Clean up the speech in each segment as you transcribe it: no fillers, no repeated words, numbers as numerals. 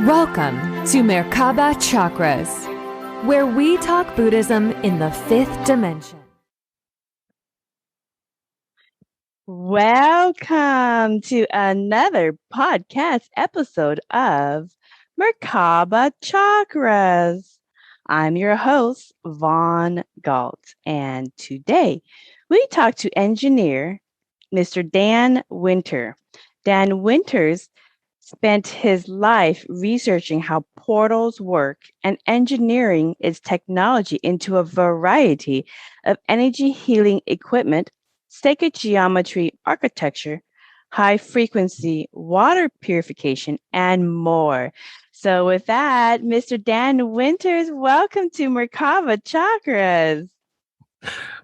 Welcome to Merkaba Chakras, where we talk Buddhism in the fifth dimension. Welcome to another podcast episode of Merkaba Chakras. I'm your host, Vaughn Galt, and today we talk to engineer Mr. Dan Winter. Dan Winters spent his life researching how portals work and engineering its technology into a variety of energy healing equipment, sacred geometry architecture, high frequency water purification, and more. So with that, Mr. Dan Winters, welcome to Merkaba Chakras.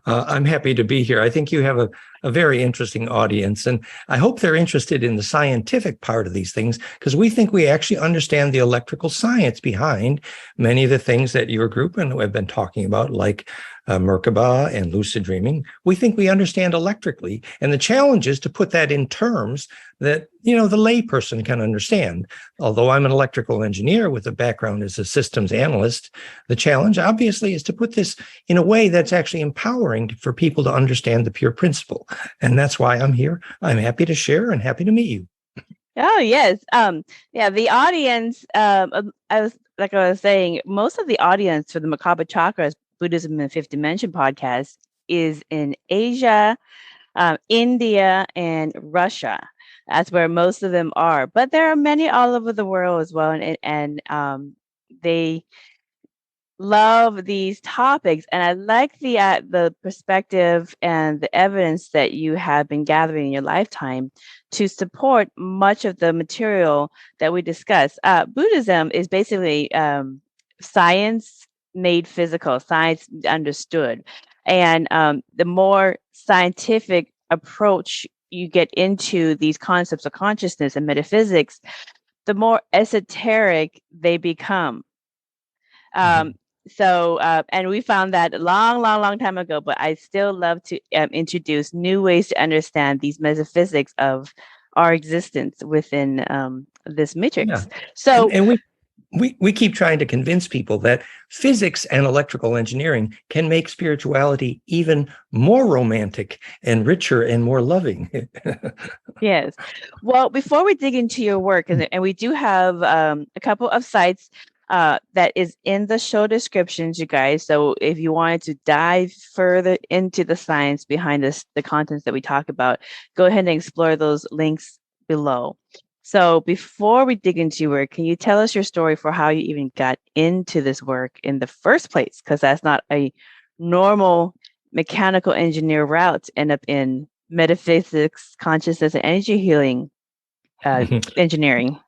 I'm happy to be here. I think you have a very interesting audience, and I hope they're interested in the scientific part of these things, because we think we actually understand the electrical science behind many of the things that your group and have been talking about, like Merkaba and lucid dreaming. We think we understand electrically, and the challenge is to put that in terms that, the layperson can understand. Although I'm an electrical engineer with a background as a systems analyst, the challenge obviously is to put this in a way that's actually empowering for people to understand the pure principle. And that's why I'm here. I'm happy to share and happy to meet you. Oh, yes. The audience, I was saying, most of the audience for the Merkaba Chakras Buddhism in the Fifth Dimension podcast is in Asia, India, and Russia. That's where most of them are. But there are many all over the world as well. And they love these topics. And I like the perspective and the evidence that you have been gathering in your lifetime to support much of the material that we discuss. Buddhism is basically science made physical, science understood. And the more scientific approach you get into these concepts of consciousness and metaphysics, the more esoteric they become. And we found that a long time ago, but I still love to introduce new ways to understand these metaphysics of our existence within this matrix. Yeah. So, and we keep trying to convince people that physics and electrical engineering can make spirituality even more romantic and richer and more loving. Yes. Well, before we dig into your work, and we do have a couple of sites that is in the show descriptions, you guys. So if you wanted to dive further into the science behind the contents that we talk about, go ahead and explore those links below. So before we dig into your work, can you tell us your story for how you even got into this work in the first place? Because that's not a normal mechanical engineer route to end up in metaphysics, consciousness, and energy healing engineering.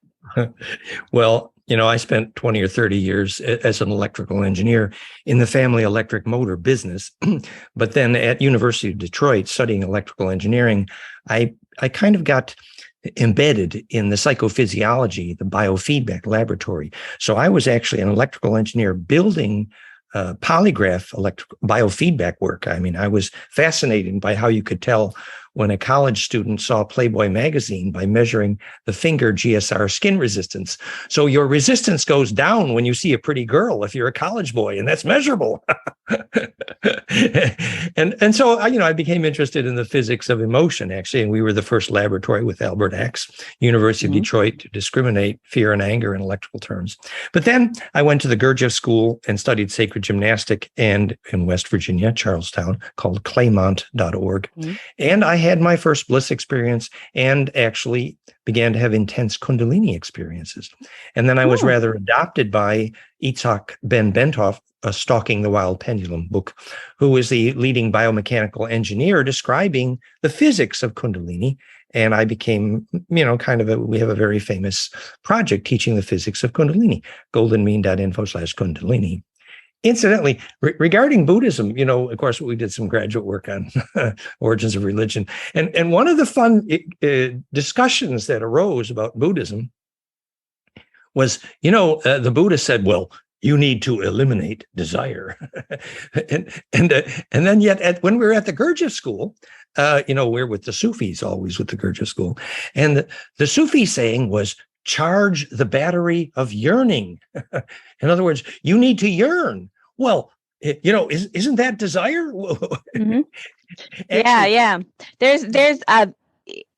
Well, I spent 20 or 30 years as an electrical engineer in the family electric motor business. But then at University of Detroit, studying electrical engineering, I kind of got embedded in the psychophysiology, the biofeedback laboratory. So I was actually an electrical engineer building polygraph biofeedback work. I mean, I was fascinated by how you could tell when a college student saw Playboy magazine by measuring the finger GSR skin resistance. So your resistance goes down when you see a pretty girl if you're a college boy, and that's measurable. and so I became interested in the physics of emotion, actually, and we were the first laboratory with Albert X, University of Detroit, to discriminate fear and anger in electrical terms. But then I went to the Gurdjieff School and studied sacred gymnastic, and in West Virginia, Charlestown, called Claymont.org. And I had my first bliss experience and actually began to have intense Kundalini experiences. And then I was rather adopted by Itzhak Ben Bentov, a Stalking the Wild Pendulum book, who is the leading biomechanical engineer describing the physics of Kundalini. And I became, we have a very famous project teaching the physics of Kundalini, goldenmean.info/Kundalini. Incidentally, regarding Buddhism, of course, we did some graduate work on origins of religion. And one of the fun discussions that arose about Buddhism was, the Buddha said, well, you need to eliminate desire. and then yet when we were at the Gurdjieff school, we're with the Sufis, always with the Gurdjieff school. And the Sufi saying was, charge the battery of yearning. In other words, you need to yearn. Well, isn't that desire? Mm-hmm. Actually, Yeah. There's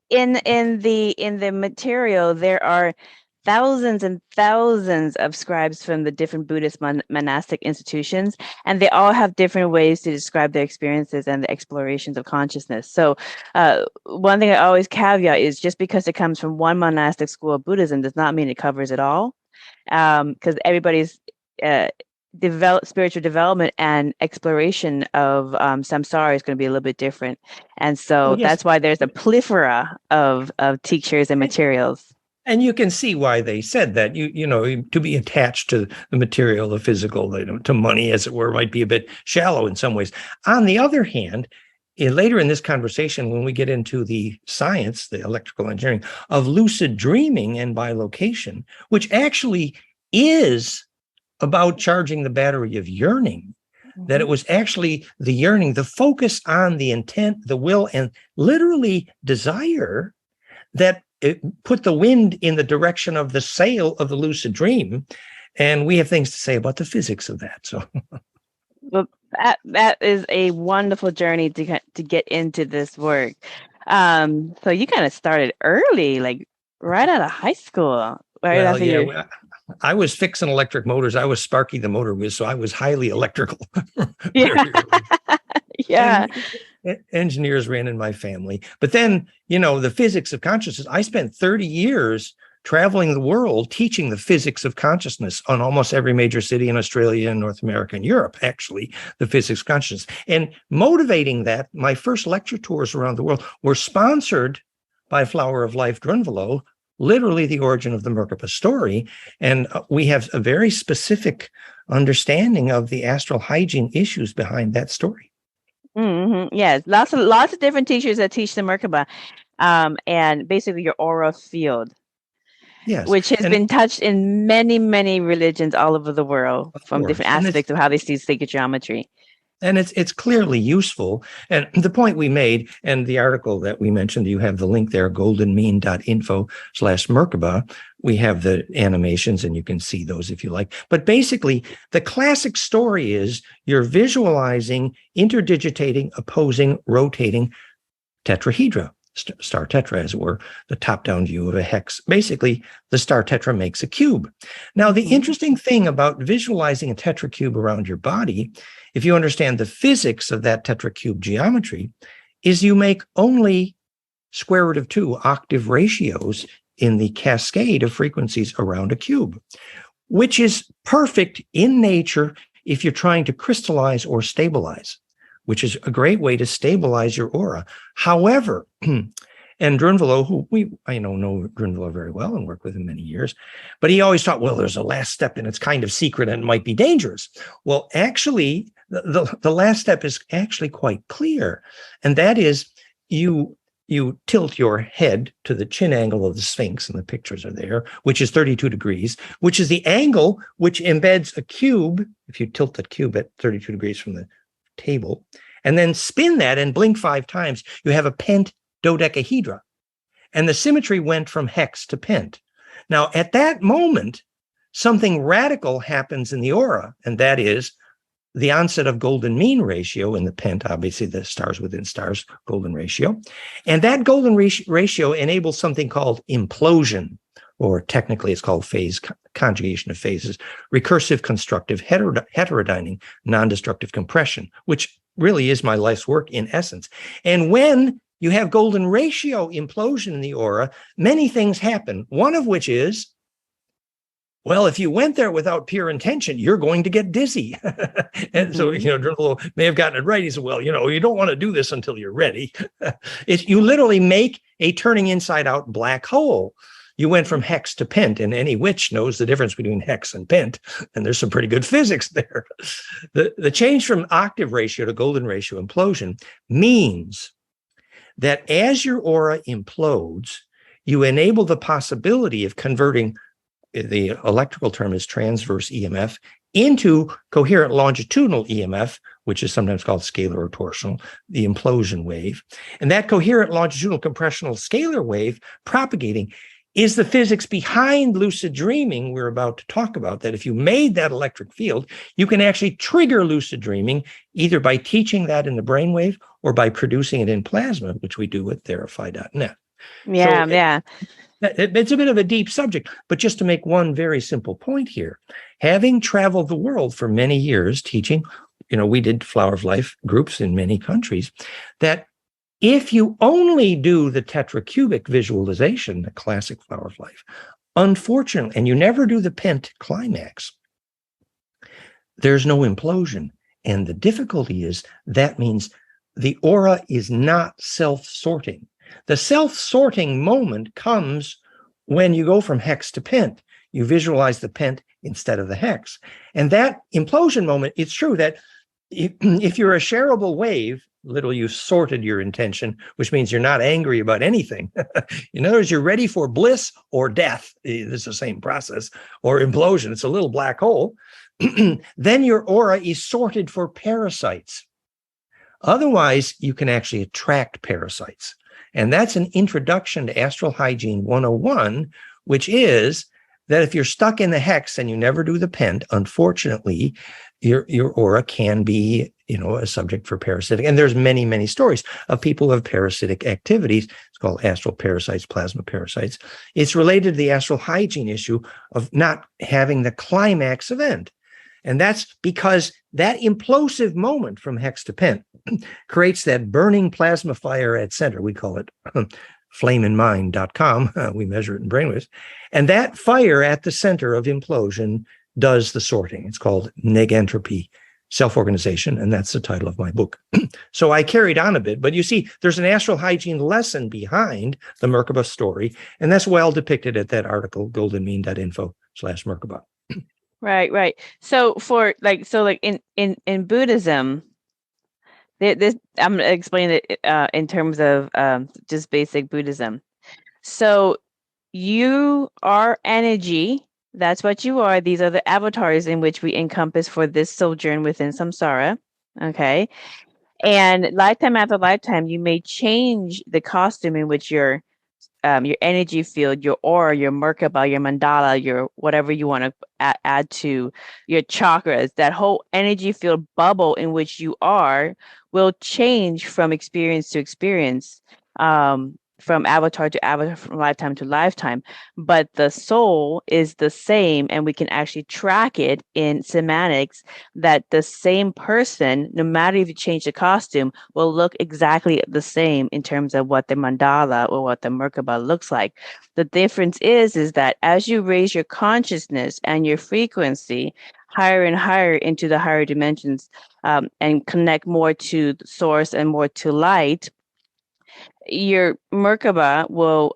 in the material there are thousands and thousands of scribes from the different Buddhist monastic institutions, and they all have different ways to describe their experiences and the explorations of consciousness. So one thing I always caveat is just because it comes from one monastic school of Buddhism does not mean it covers it all, because everybody's spiritual development and exploration of samsara is going to be a little bit different. And so well, yes. that's why there's a plethora of teachers and materials. And you can see why they said that. You know, to be attached to the material, the physical, to money, as it were, might be a bit shallow in some ways. On the other hand, later in this conversation, when we get into the science, the electrical engineering of lucid dreaming and biolocation, which actually is about charging the battery of yearning, that it was actually the yearning, the focus on the intent, the will, and literally desire that it put the wind in the direction of the sail of the lucid dream. And we have things to say about the physics of that. So, well, that is a wonderful journey to get into this work. So you kind of started early, like right out of high school, right after you. I was fixing electric motors. I was Sparky the motor whiz, so I was highly electrical. Yeah. Engineers ran in my family. But then, the physics of consciousness, I spent 30 years traveling the world teaching the physics of consciousness on almost every major city in Australia and North America and Europe, actually, the physics of consciousness. And motivating that, my first lecture tours around the world were sponsored by Flower of Life Drunvalo, literally the origin of the Merkaba story. And we have a very specific understanding of the astral hygiene issues behind that story. Mm-hmm. Yes, lots of different teachers that teach the Merkaba, and basically your aura field, yes, which has been touched in many, many religions all over the world from different aspects of how they see sacred geometry. And it's clearly useful. And the point we made, and the article that we mentioned, you have the link there, goldenmean.info/Merkaba. We have the animations, and you can see those if you like. But basically, the classic story is you're visualizing, interdigitating, opposing, rotating tetrahedra, star tetra, as it were, the top-down view of a hex. Basically, the star tetra makes a cube. Now, the interesting thing about visualizing a tetracube around your body, if you understand the physics of that tetracube geometry, is you make only square root of 2 octave ratios in the cascade of frequencies around a cube, which is perfect in nature if you're trying to crystallize or stabilize, which is a great way to stabilize your aura. However, and Drunvalo, I know Drunvalo very well and worked with him many years, but he always thought, well, there's a last step and it's kind of secret and it might be dangerous. Well, actually, the last step is actually quite clear. And that is you tilt your head to the chin angle of the Sphinx, and the pictures are there, which is 32 degrees, which is the angle which embeds a cube. If you tilt that cube at 32 degrees from the table, and then spin that and blink 5 times, you have a pentadodecahedra. And the symmetry went from hex to pent. Now, at that moment, something radical happens in the aura, and that is the onset of golden mean ratio in the pent, obviously the stars within stars, golden ratio. And that golden ratio enables something called implosion, or technically it's called phase conjugation of phases, recursive constructive heterodyning, non-destructive compression, which really is my life's work in essence. And when you have golden ratio implosion in the aura, many things happen, one of which is, well, if you went there without pure intention, you're going to get dizzy. And so, Drunvalo may have gotten it right. He said, well, you don't want to do this until you're ready. You literally make a turning inside out black hole. You went from hex to pent, and any witch knows the difference between hex and pent, and there's some pretty good physics there. The change from octave ratio to golden ratio implosion means that as your aura implodes, you enable the possibility of converting, the electrical term is transverse EMF, into coherent longitudinal EMF, which is sometimes called scalar or torsional, the implosion wave. And that coherent longitudinal compressional scalar wave propagating is the physics behind lucid dreaming we're about to talk about, that if you made that electric field, you can actually trigger lucid dreaming either by teaching that in the brainwave or by producing it in plasma, which we do with Therify.net. Yeah, yeah. It's a bit of a deep subject, but just to make one very simple point here, having traveled the world for many years teaching, we did Flower of Life groups in many countries, that if you only do the tetracubic visualization, the classic Flower of Life, unfortunately, and you never do the pent climax, there's no implosion. And the difficulty is that means the aura is not self-sorting. The self-sorting moment comes when you go from hex to pent. You visualize the pent instead of the hex. And that implosion moment, it's true that if you're a shareable wave, literally you sorted your intention, which means you're not angry about anything. In other words, you're ready for bliss or death. It's the same process, or implosion. It's a little black hole. Then your aura is sorted for parasites. Otherwise, you can actually attract parasites. And that's an introduction to Astral Hygiene 101, which is that if you're stuck in the hex and you never do the pent, unfortunately, your aura can be, a subject for parasitic. And there's many, many stories of people who have parasitic activities. It's called astral parasites, plasma parasites. It's related to the astral hygiene issue of not having the climax event. And that's because that implosive moment from hex to pent creates that burning plasma fire at center. We call it flameinmind.com. We measure it in brainwaves. And that fire at the center of implosion does the sorting. It's called negentropy, self-organization, and that's the title of my book. So I carried on a bit, but you see, there's an astral hygiene lesson behind the Merkaba story, and that's well depicted at that article, goldenmean.info/Merkaba. Right. So in Buddhism, this I'm going to explain it in terms of just basic Buddhism. So you are energy. That's what you are. These are the avatars in which we encompass for this sojourn within samsara. Okay. And lifetime after lifetime, you may change the costume in which your energy field, your aura, your Merkaba, your mandala, your whatever you want to add to your chakras, that whole energy field bubble in which you are will change from experience to experience, from avatar to avatar, from lifetime to lifetime. But the soul is the same, and we can actually track it in semantics that the same person, no matter if you change the costume, will look exactly the same in terms of what the mandala or what the Merkaba looks like. The difference is that as you raise your consciousness and your frequency higher and higher into the higher dimensions, and connect more to the source and more to light, your Merkaba will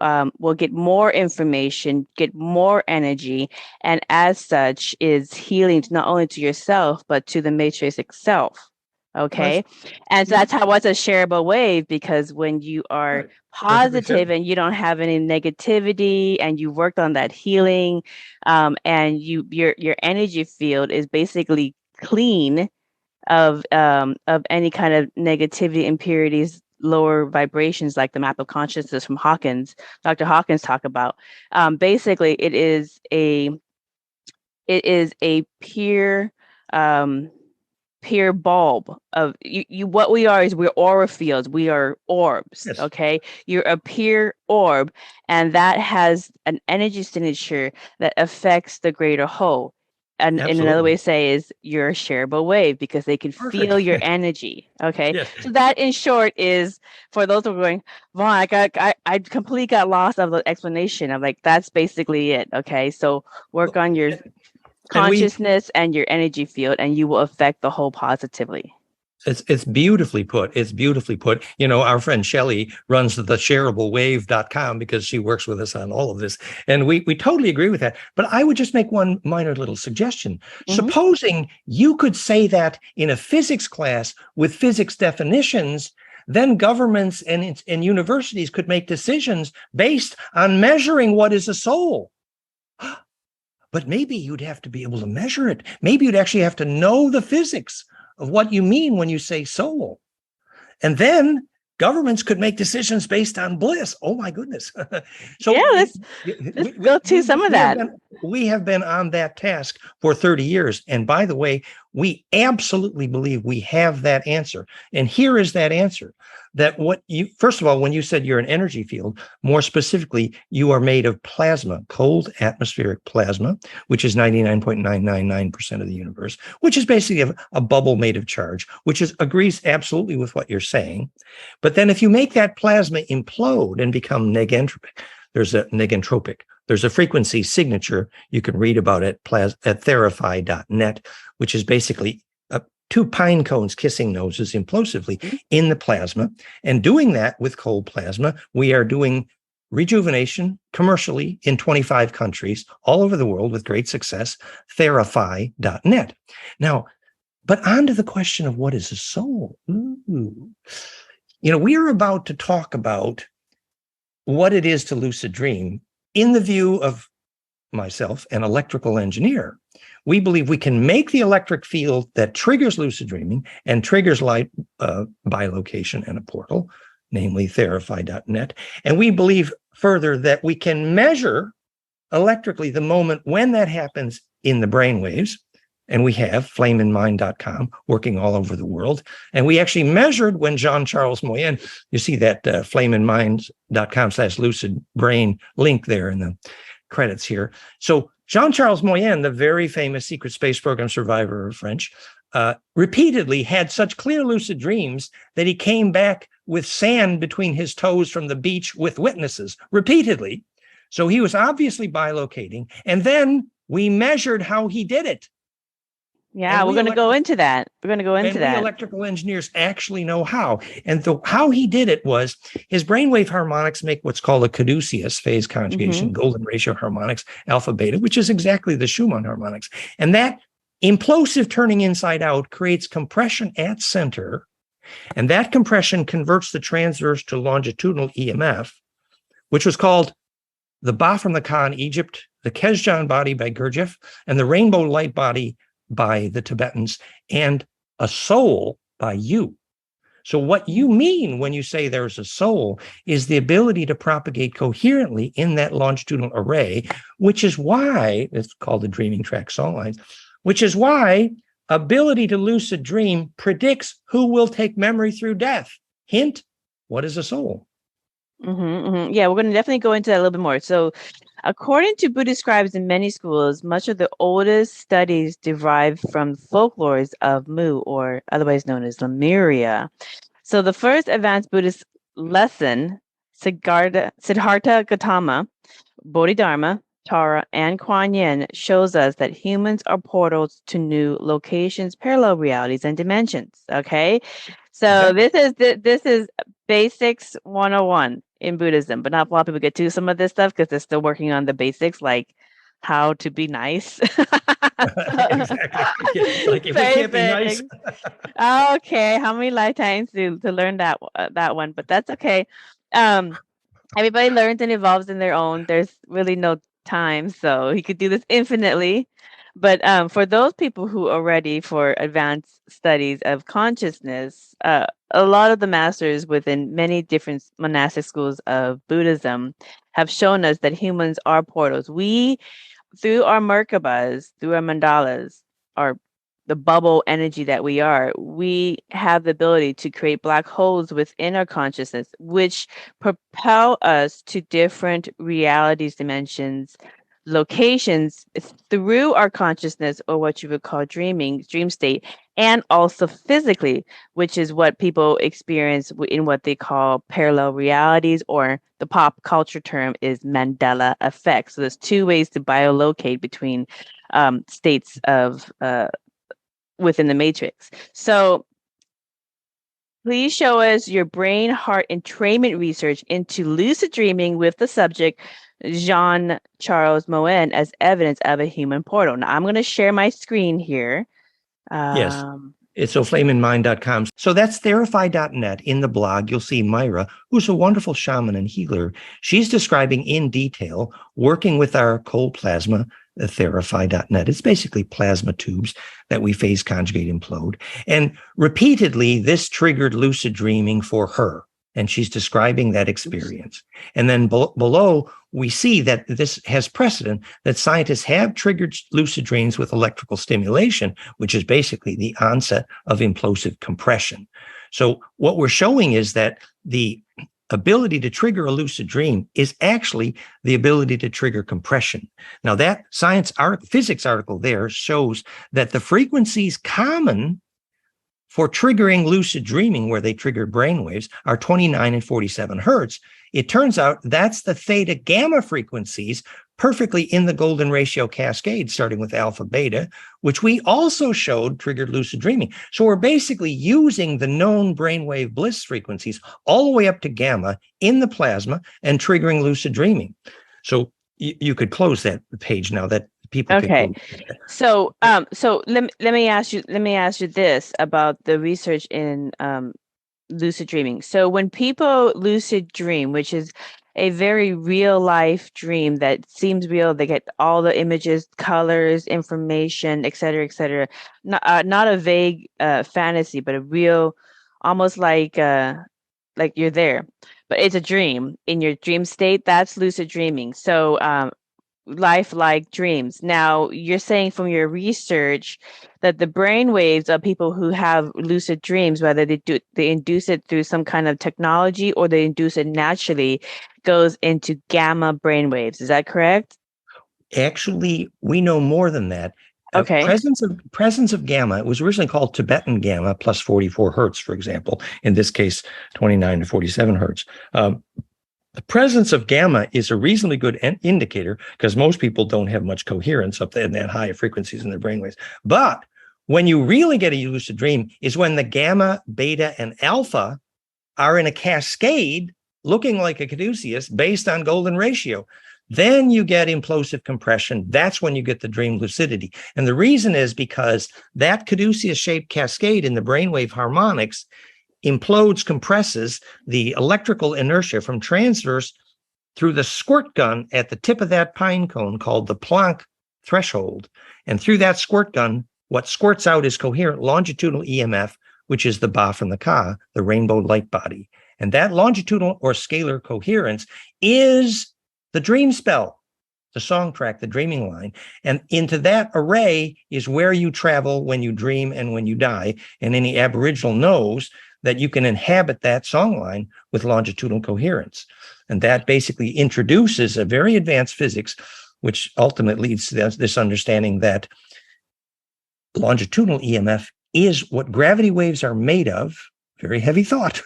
get more information, get more energy, and as such is healing not only to yourself but to the matrix itself. Okay, and so that's how it's a shareable wave, because when you are positive and you don't have any negativity, and you worked on that healing, and your energy field is basically clean of any kind of negativity, impurities, lower vibrations, like the map of consciousness from Dr. Hawkins talk about. Basically, it is a pure bulb of you. What we are is we're aura fields. We are orbs. Yes. Okay, you're a pure orb, and that has an energy signature that affects the greater whole. And in another way to say is you're a shareable wave, because they can feel your energy. Okay. Yes. So that in short is, for those who are going, Vaughn, I completely got lost of the explanation. I'm like, that's basically it. Okay. So work on your consciousness and your energy field, and you will affect the whole positively. It's beautifully put. It's beautifully put. Our friend Shelley runs the shareablewave.com because she works with us on all of this. And we totally agree with that. But I would just make one minor little suggestion. Mm-hmm. Supposing you could say that in a physics class with physics definitions, then governments and universities could make decisions based on measuring what is a soul. But maybe you'd have to be able to measure it. Maybe you'd actually have to know the physics of what you mean when you say soul. And then governments could make decisions based on bliss. Oh my goodness. So yeah, let's go to some of that. We have been on that task for 30 years. And by the way, we absolutely believe we have that answer. And here is that answer. That first of all, when you said you're an energy field, more specifically, you are made of plasma, cold atmospheric plasma, which is 99.999% of the universe, which is basically a bubble made of charge, which agrees absolutely with what you're saying. But then if you make that plasma implode and become negentropic, there's a frequency signature you can read about at therify.net, which is basically two pine cones kissing noses implosively in the plasma. And doing that with cold plasma, we are doing rejuvenation commercially in 25 countries all over the world with great success, therify.net. Now, but on to the question of what is a soul? Ooh. We are about to talk about what it is to lucid dream in the view of myself, an electrical engineer. We believe we can make the electric field that triggers lucid dreaming and triggers light biolocation and a portal, namely therify.net. And we believe further that we can measure electrically the moment when that happens in the brainwaves. And we have flameinmind.com working all over the world. And we actually measured when Jean-Charles Moyen, you see that flameinmind.com/lucid brain link there in the credits here. So Jean-Charles Moyen, the very famous secret space program survivor, French, repeatedly had such clear lucid dreams that he came back with sand between his toes from the beach with witnesses repeatedly. So he was obviously bilocating. And then we measured how he did it. Yeah, we're going to go into that. We're going to go into that. We electrical engineers actually know how. And how he did it was his brainwave harmonics make what's called a caduceus phase conjugation, golden ratio harmonics, alpha beta, which is exactly the Schumann harmonics. And that implosive turning inside out creates compression at center. And that compression converts the transverse to longitudinal EMF, which was called the Ba from the Ka in Egypt, the Kesjan body by Gurdjieff, and the rainbow light body by the Tibetans, and a soul by you. So what you mean when you say there's a soul is the ability to propagate coherently in that longitudinal array, which is why it's called the dreaming track song lines, which is why ability to lucid dream predicts who will take memory through death. Hint, what is a soul? Yeah, we're going to definitely go into that a little bit more. So according to Buddhist scribes in many schools, much of the oldest studies derive from folklores of Mu, or otherwise known as Lemuria. So the first advanced Buddhist lesson, Siddhartha Gautama, Bodhidharma, Tara, and Kuan Yin, shows us that humans are portals to new locations, parallel realities, and dimensions. Okay, so this is basics 101 in Buddhism, but not a lot of people get to some of this stuff because they're still working on the basics, like how to be nice. Exactly. Like if we can't be nice. Okay, how many lifetimes to learn that one? But that's okay. Everybody learns and evolves in their own. There's really no time, so he could do this infinitely. But for those people who are ready for advanced studies of consciousness, a lot of the masters within many different monastic schools of Buddhism have shown us that humans are portals. We, through our Merkabas, through our mandalas, or the bubble energy that we are, we have the ability to create black holes within our consciousness, which propel us to different realities, dimensions, locations through our consciousness, or what you would call dream state, and also physically, which is what people experience in what they call parallel realities, or the pop culture term is Mandela effect. So there's two ways to biolocate between states of within the matrix. So please show us your brain heart entrainment research into lucid dreaming with the subject Jean-Charles Moyen as evidence of a human portal. Now I'm going to share my screen here. Yes. It's flameinmind.com. So that's therify.net. In the blog, you'll see Myra, who's a wonderful shaman and healer. She's describing in detail working with our cold plasma, therify.net. It's basically plasma tubes that we phase conjugate implode. And repeatedly, this triggered lucid dreaming for her. And she's describing that experience. And then below, we see that this has precedent, that scientists have triggered lucid dreams with electrical stimulation, which is basically the onset of implosive compression. So what we're showing is that the ability to trigger a lucid dream is actually the ability to trigger compression. Now, that physics article there shows that the frequencies common for triggering lucid dreaming, where they trigger brainwaves, are 29 and 47 hertz. It turns out that's the theta gamma frequencies perfectly in the golden ratio cascade, starting with alpha beta, which we also showed triggered lucid dreaming. So we're basically using the known brainwave bliss frequencies all the way up to gamma in the plasma and triggering lucid dreaming. So you could close that page now. That people okay. So let me ask you this about the research in lucid dreaming. So when people lucid dream, which is a very real life dream that seems real, they get all the images, colors, information, et cetera, not a vague fantasy, but a real, almost like you're there, but it's a dream in your dream state. That's lucid dreaming. So lifelike dreams. Now, you're saying from your research that the brain waves of people who have lucid dreams, whether they induce it through some kind of technology or they induce it naturally, goes into gamma brain waves. Is that correct? Actually, we know more than that. Okay. Presence of gamma, it was originally called Tibetan gamma plus 44 hertz, for example. In this case, 29 to 47 hertz. The presence of gamma is a reasonably good indicator because most people don't have much coherence up there in that high frequencies in their brainwaves. But when you really get a lucid dream is when the gamma, beta, and alpha are in a cascade looking like a caduceus based on golden ratio. Then you get implosive compression. That's when you get the dream lucidity. And the reason is because that caduceus-shaped cascade in the brainwave harmonics implodes, compresses the electrical inertia from transverse through the squirt gun at the tip of that pine cone called the Planck threshold. And through that squirt gun, what squirts out is coherent longitudinal EMF, which is the Ba from the Ka, the rainbow light body. And that longitudinal or scalar coherence is the dream spell, the song track, the dreaming line. And into that array is where you travel when you dream and when you die. And any Aboriginal knows that you can inhabit that song line with longitudinal coherence. And that basically introduces a very advanced physics, which ultimately leads to this understanding that longitudinal EMF is what gravity waves are made of. Very heavy thought.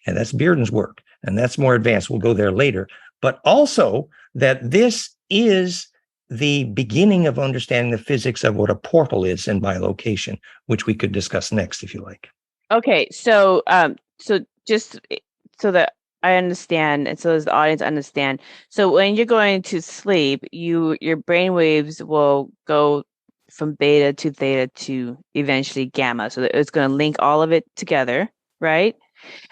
And that's Bearden's work. And that's more advanced. We'll go there later. But also that this is the beginning of understanding the physics of what a portal is in biolocation, which we could discuss next if you like. Okay, so just so that I understand, and so as the audience understand, so when you're going to sleep, your brain waves will go from beta to theta to eventually gamma. So it's going to link all of it together, right?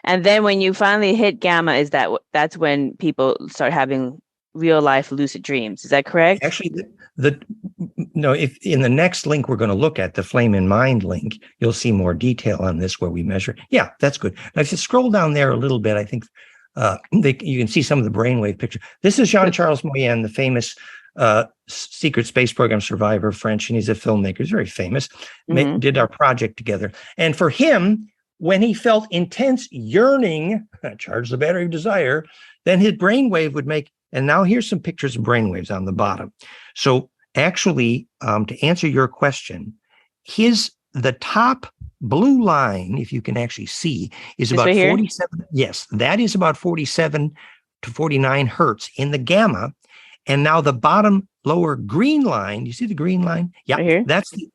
And then when you finally hit gamma, that's when people start having real life lucid dreams. Is that correct? Actually, if in the next link we're going to look at, the Flame in Mind link, you'll see more detail on this where we measure. Yeah, that's good. Now, if you scroll down there a little bit, I think you can see some of the brainwave picture. This is Jean-Charles Moyen, the famous secret space program survivor, French, and he's a filmmaker. He's very famous. Mm-hmm. Did our project together. And for him, when he felt intense yearning, charge the battery of desire, then his brainwave would make. And now here's some pictures of brainwaves on the bottom. So actually, to answer your question, the top blue line, if you can actually see, is about 47. Yes, that is about 47 to 49 hertz in the gamma. And now the bottom lower green line, you see the green line? Yeah, right,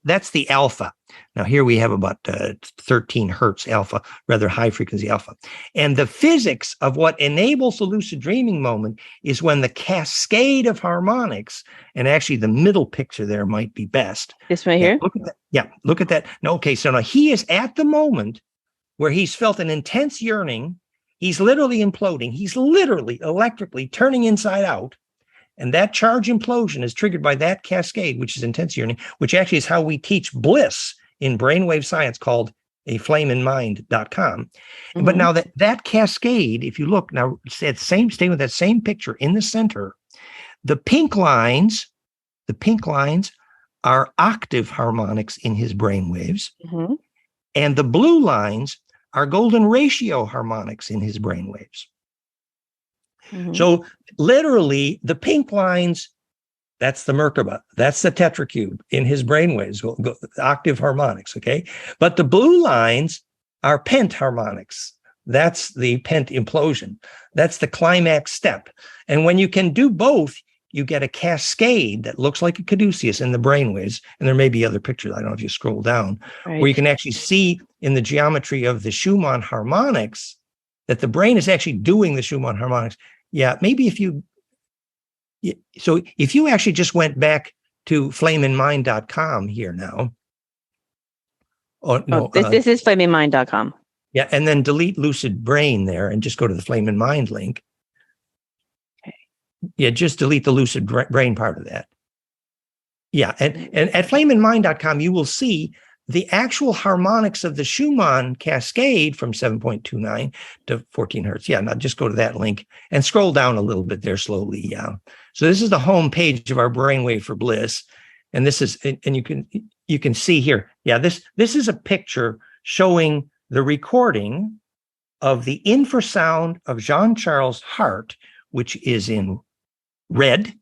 that's the alpha. Now here we have about 13 hertz alpha, rather high frequency alpha. And the physics of what enables the lucid dreaming moment is when the cascade of harmonics, and actually the middle picture there might be best. This right here? Look at that. Yeah, look at that. No, okay, so now he is at the moment where he's felt an intense yearning. He's literally imploding. He's literally electrically turning inside out. And that charge implosion is triggered by that cascade, which is intense yearning, which actually is how we teach bliss in brainwave science, called a flameinmind.com. But now that cascade, if you look now, stay with that same picture in the center, the pink lines are octave harmonics in his brainwaves. And the blue lines are golden ratio harmonics in his brainwaves. So literally the pink lines, that's the Merkaba, that's the tetracube in his brainwaves, octave harmonics, okay? But the blue lines are pent harmonics. That's the pent implosion. That's the climax step. And when you can do both, you get a cascade that looks like a caduceus in the brainwaves. And there may be other pictures, I don't know if you scroll down, where you can actually see in the geometry of the Schumann harmonics that the brain is actually doing the Schumann harmonics. Yeah, maybe if you actually just went back to flameinmind.com here now. This is flameinmind.com. Yeah, and then delete Lucid Brain there and just go to the Flame in Mind link. Okay. Yeah, just delete the Lucid Brain part of that. Yeah, and at flameinmind.com, you will see the actual harmonics of the Schumann cascade from 7.29 to 14 hertz. Yeah, now just go to that link and scroll down a little bit there slowly. Yeah. So this is the home page of our Brainwave for Bliss. And this is, and you can see here. Yeah, this is a picture showing the recording of the infrasound of Jean-Charles' heart, which is in red,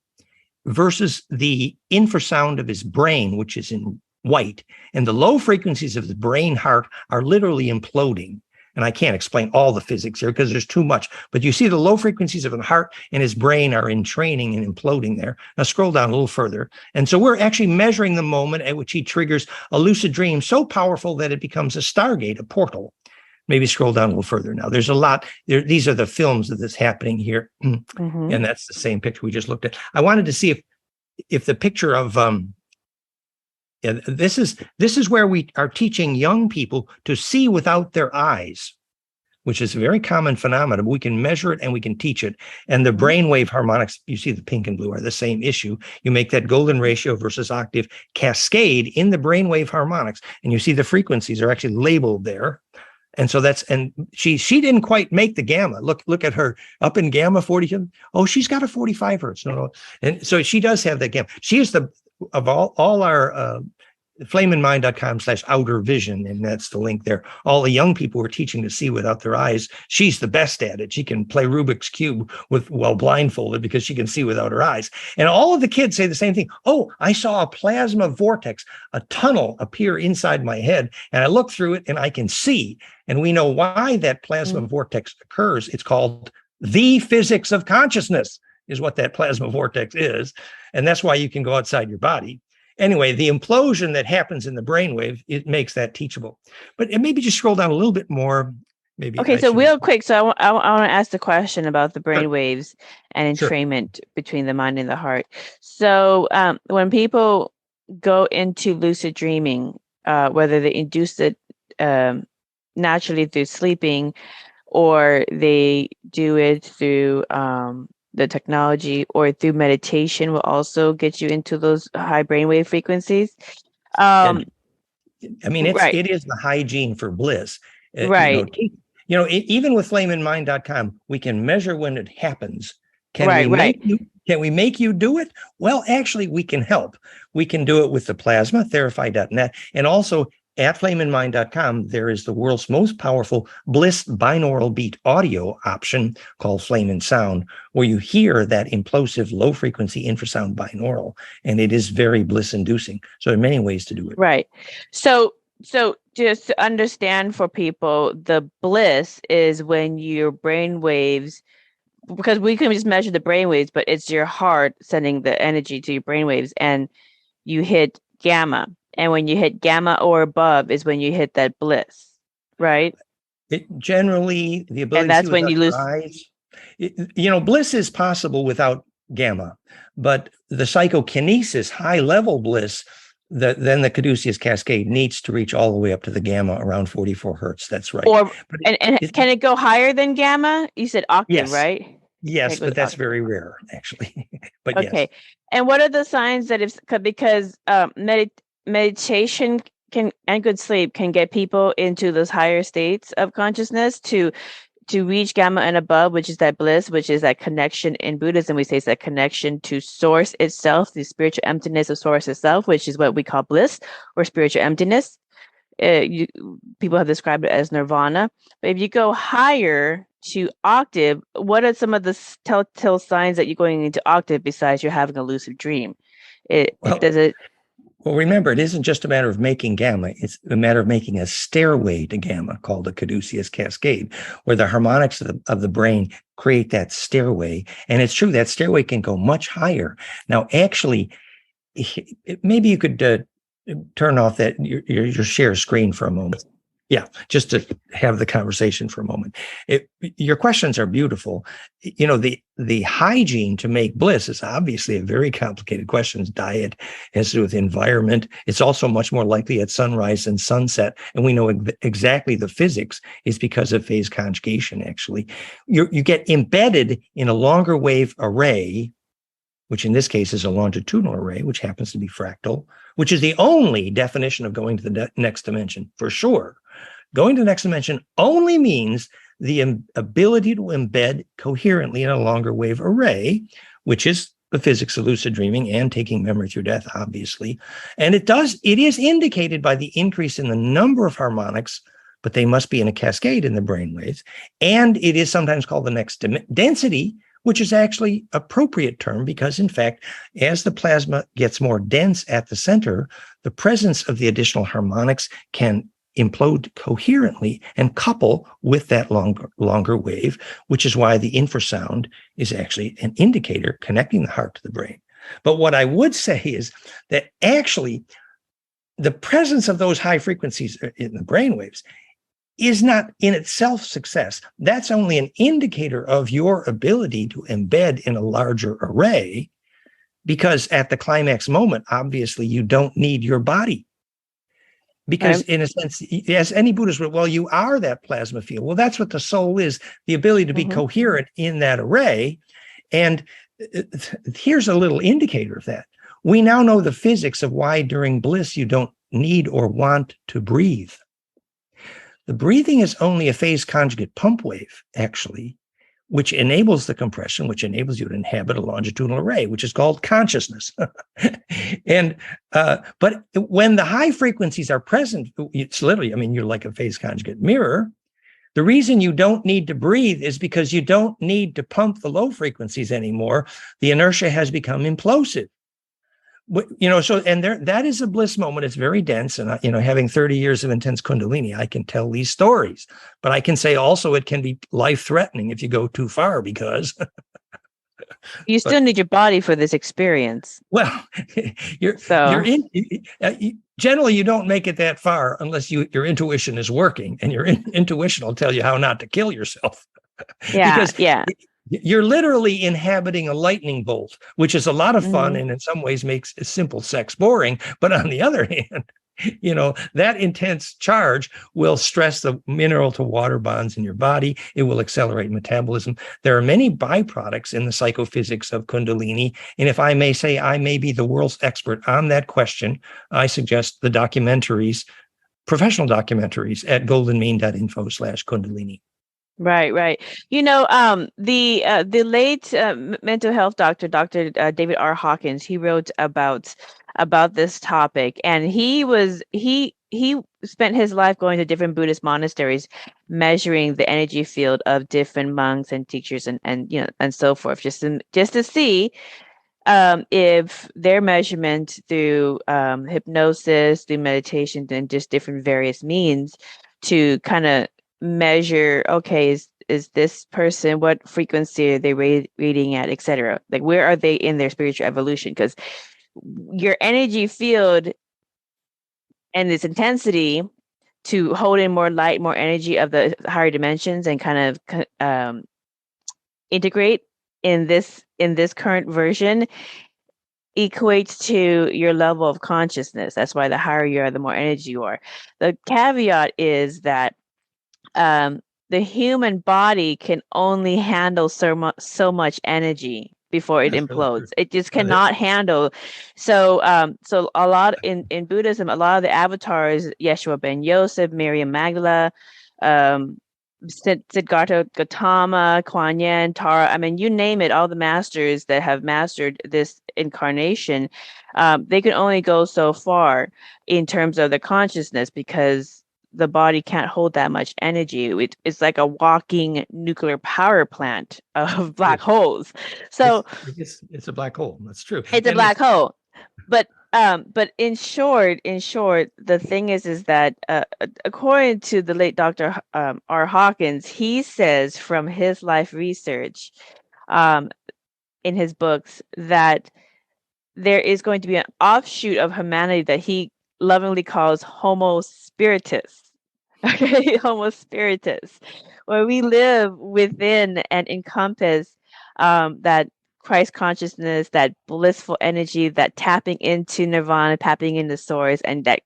versus the infrasound of his brain, which is in white. And the low frequencies of the brain heart are literally imploding. And I can't explain all the physics here because there's too much, but you see the low frequencies of the heart and his brain are entraining and imploding there. Now scroll down a little further. And so we're actually measuring the moment at which he triggers a lucid dream so powerful that it becomes a stargate, a portal. Maybe scroll down a little further now. There's a lot there. These are the films of this happening here. And that's the same picture we just looked at. I wanted to see if the picture of, this is where we are teaching young people to see without their eyes, which is a very common phenomenon. We can measure it and we can teach it. And the brainwave harmonics, you see the pink and blue are the same issue. You make that golden ratio versus octave cascade in the brainwave harmonics, and you see the frequencies are actually labeled there. And so she didn't quite make the gamma. Look at her up in gamma 40. Oh, she's got a 45 hertz. No. And so she does have that gamma. She is of all our flameinmind.com/outer vision, and that's the link there. All the young people we're teaching to see without their eyes. She's the best at it. She can play Rubik's Cube while blindfolded because she can see without her eyes. And all of the kids say the same thing. Oh, I saw a plasma vortex, a tunnel appear inside my head, and I look through it and I can see. And we know why that plasma vortex occurs. It's called the physics of consciousness is what that plasma vortex is. And that's why you can go outside your body. Anyway, the implosion that happens in the brainwave, it makes that teachable. But maybe just scroll down a little bit more. Maybe. Okay, so real quick, so I want to ask the question about the brainwaves and entrainment between the mind and the heart. So when people go into lucid dreaming, whether they induce it naturally through sleeping, or they do it through the technology or through meditation, will also get you into those high brainwave frequencies. It is the hygiene for bliss. Right. Even with flameinmind.com, we can measure when it happens. Can we make you do it? Well, actually, we can help. We can do it with the plasma, therify.net, and also at flameinmind.com, there is the world's most powerful bliss binaural beat audio option called Flame in Sound, where you hear that implosive low frequency infrasound binaural, and it is very bliss inducing. So there are many ways to do it. Right. So just to understand for people, the bliss is when your brain waves, because we can just measure the brain waves, but it's your heart sending the energy to your brain waves, and you hit gamma. And when you hit gamma or above is when you hit that bliss, right? Generally, the ability to see when you lose eyes. Bliss is possible without gamma, but the psychokinesis, high level bliss, then the caduceus cascade needs to reach all the way up to the gamma around 44 hertz. That's right. Can it go higher than gamma? You said octave, right? Yes, but that's very rare, actually. But okay. Yes. And what are the signs that because meditation good sleep can get people into those higher states of consciousness to reach gamma and above, which is that bliss, which is that connection. In Buddhism, we say it's that connection to source itself, the spiritual emptiness of source itself, which is what we call bliss or spiritual emptiness. People have described it as nirvana. But if you go higher to octave, what are some of the telltale signs that you're going into octave besides you're having a lucid dream? Well, remember, it isn't just a matter of making gamma. It's a matter of making a stairway to gamma called the caduceus cascade, where the harmonics of the brain create that stairway. And it's true, that stairway can go much higher. Now, actually, maybe you could turn off that your share screen for a moment. Yeah, just to have the conversation for a moment. Your questions are beautiful. You know, the hygiene to make bliss is obviously a very complicated question. Diet has to do with environment. It's also much more likely at sunrise and sunset. And we know exactly the physics is because of phase conjugation, actually. You get embedded in a longer wave array, which in this case is a longitudinal array, which happens to be fractal, which is the only definition of going to the next dimension, for sure. Going to the next dimension only means the ability to embed coherently in a longer wave array, which is the physics of lucid dreaming and taking memory through death, obviously. And it is indicated by the increase in the number of harmonics, but they must be in a cascade in the brainwaves. And it is sometimes called the next density, which is actually an appropriate term because, in fact, as the plasma gets more dense at the center, the presence of the additional harmonics can implode coherently and couple with that longer wave, which is why the infrasound is actually an indicator connecting the heart to the brain. But what I would say is that actually the presence of those high frequencies in the brainwaves is not in itself success. That's only an indicator of your ability to embed in a larger array, because at the climax moment, obviously, you don't need your body. Because in a sense, as any Buddhist would, well, you are that plasma field. Well, that's what the soul is, the ability to be coherent in that array. And here's a little indicator of that. We now know the physics of why during bliss you don't need or want to breathe. The breathing is only a phase conjugate pump wave, actually, which enables the compression, which enables you to inhabit a longitudinal array, which is called consciousness. And but when the high frequencies are present, it's literally, I mean, you're like a phase conjugate mirror. The reason you don't need to breathe is because you don't need to pump the low frequencies anymore. The inertia has become implosive. You know, so, and that is a bliss moment. It's very dense. And, you know, having 30 years of intense Kundalini, I can tell these stories, but I can say also it can be life-threatening if you go too far, because you still need your body for this experience. Well, generally you don't make it that far unless your intuition is working, and your intuition will tell you how not to kill yourself. Yeah. You're literally inhabiting a lightning bolt, which is a lot of fun and in some ways makes simple sex boring. But on the other hand, you know, that intense charge will stress the mineral to water bonds in your body. It will accelerate metabolism. There are many byproducts in the psychophysics of Kundalini. And if I may say, I may be the world's expert on that question, I suggest the documentaries, professional documentaries at goldenmean.info/Kundalini. Right. You know, the late mental health doctor, Dr. David R. Hawkins, he wrote about this topic, and he spent his life going to different Buddhist monasteries, measuring the energy field of different monks and teachers and you know and so forth, just to see if their measurement through hypnosis, through meditation, and just different various means to kind of measure, okay, is this person, what frequency are they reading at, etc. Like, where are they in their spiritual evolution? Because your energy field and its intensity to hold in more light, more energy of the higher dimensions and kind of integrate in this current version equates to your level of consciousness. That's why the higher you are, the more energy you are. The caveat is that the human body can only handle so much energy before it That's really true. implodes. It just cannot handle. So so a lot in Buddhism, a lot of the avatars, Yeshua ben Yosef, Miriam Magdala, Siddhartha Gautama, Kuan Yin, Tara, I mean, you name it, all the masters that have mastered this incarnation, they can only go so far in terms of the consciousness, because the body can't hold that much energy. It's like a walking nuclear power plant of black holes. So it's a black hole. That's true. it's a black hole. But in short, the thing is that according to the late Dr. R. Hawkins, he says from his life research, in his books, that there is going to be an offshoot of humanity that he lovingly calls Homo spiritus. Okay, Homo spiritus, where we live within and encompass that Christ consciousness, that blissful energy, that tapping into nirvana, tapping into source, and that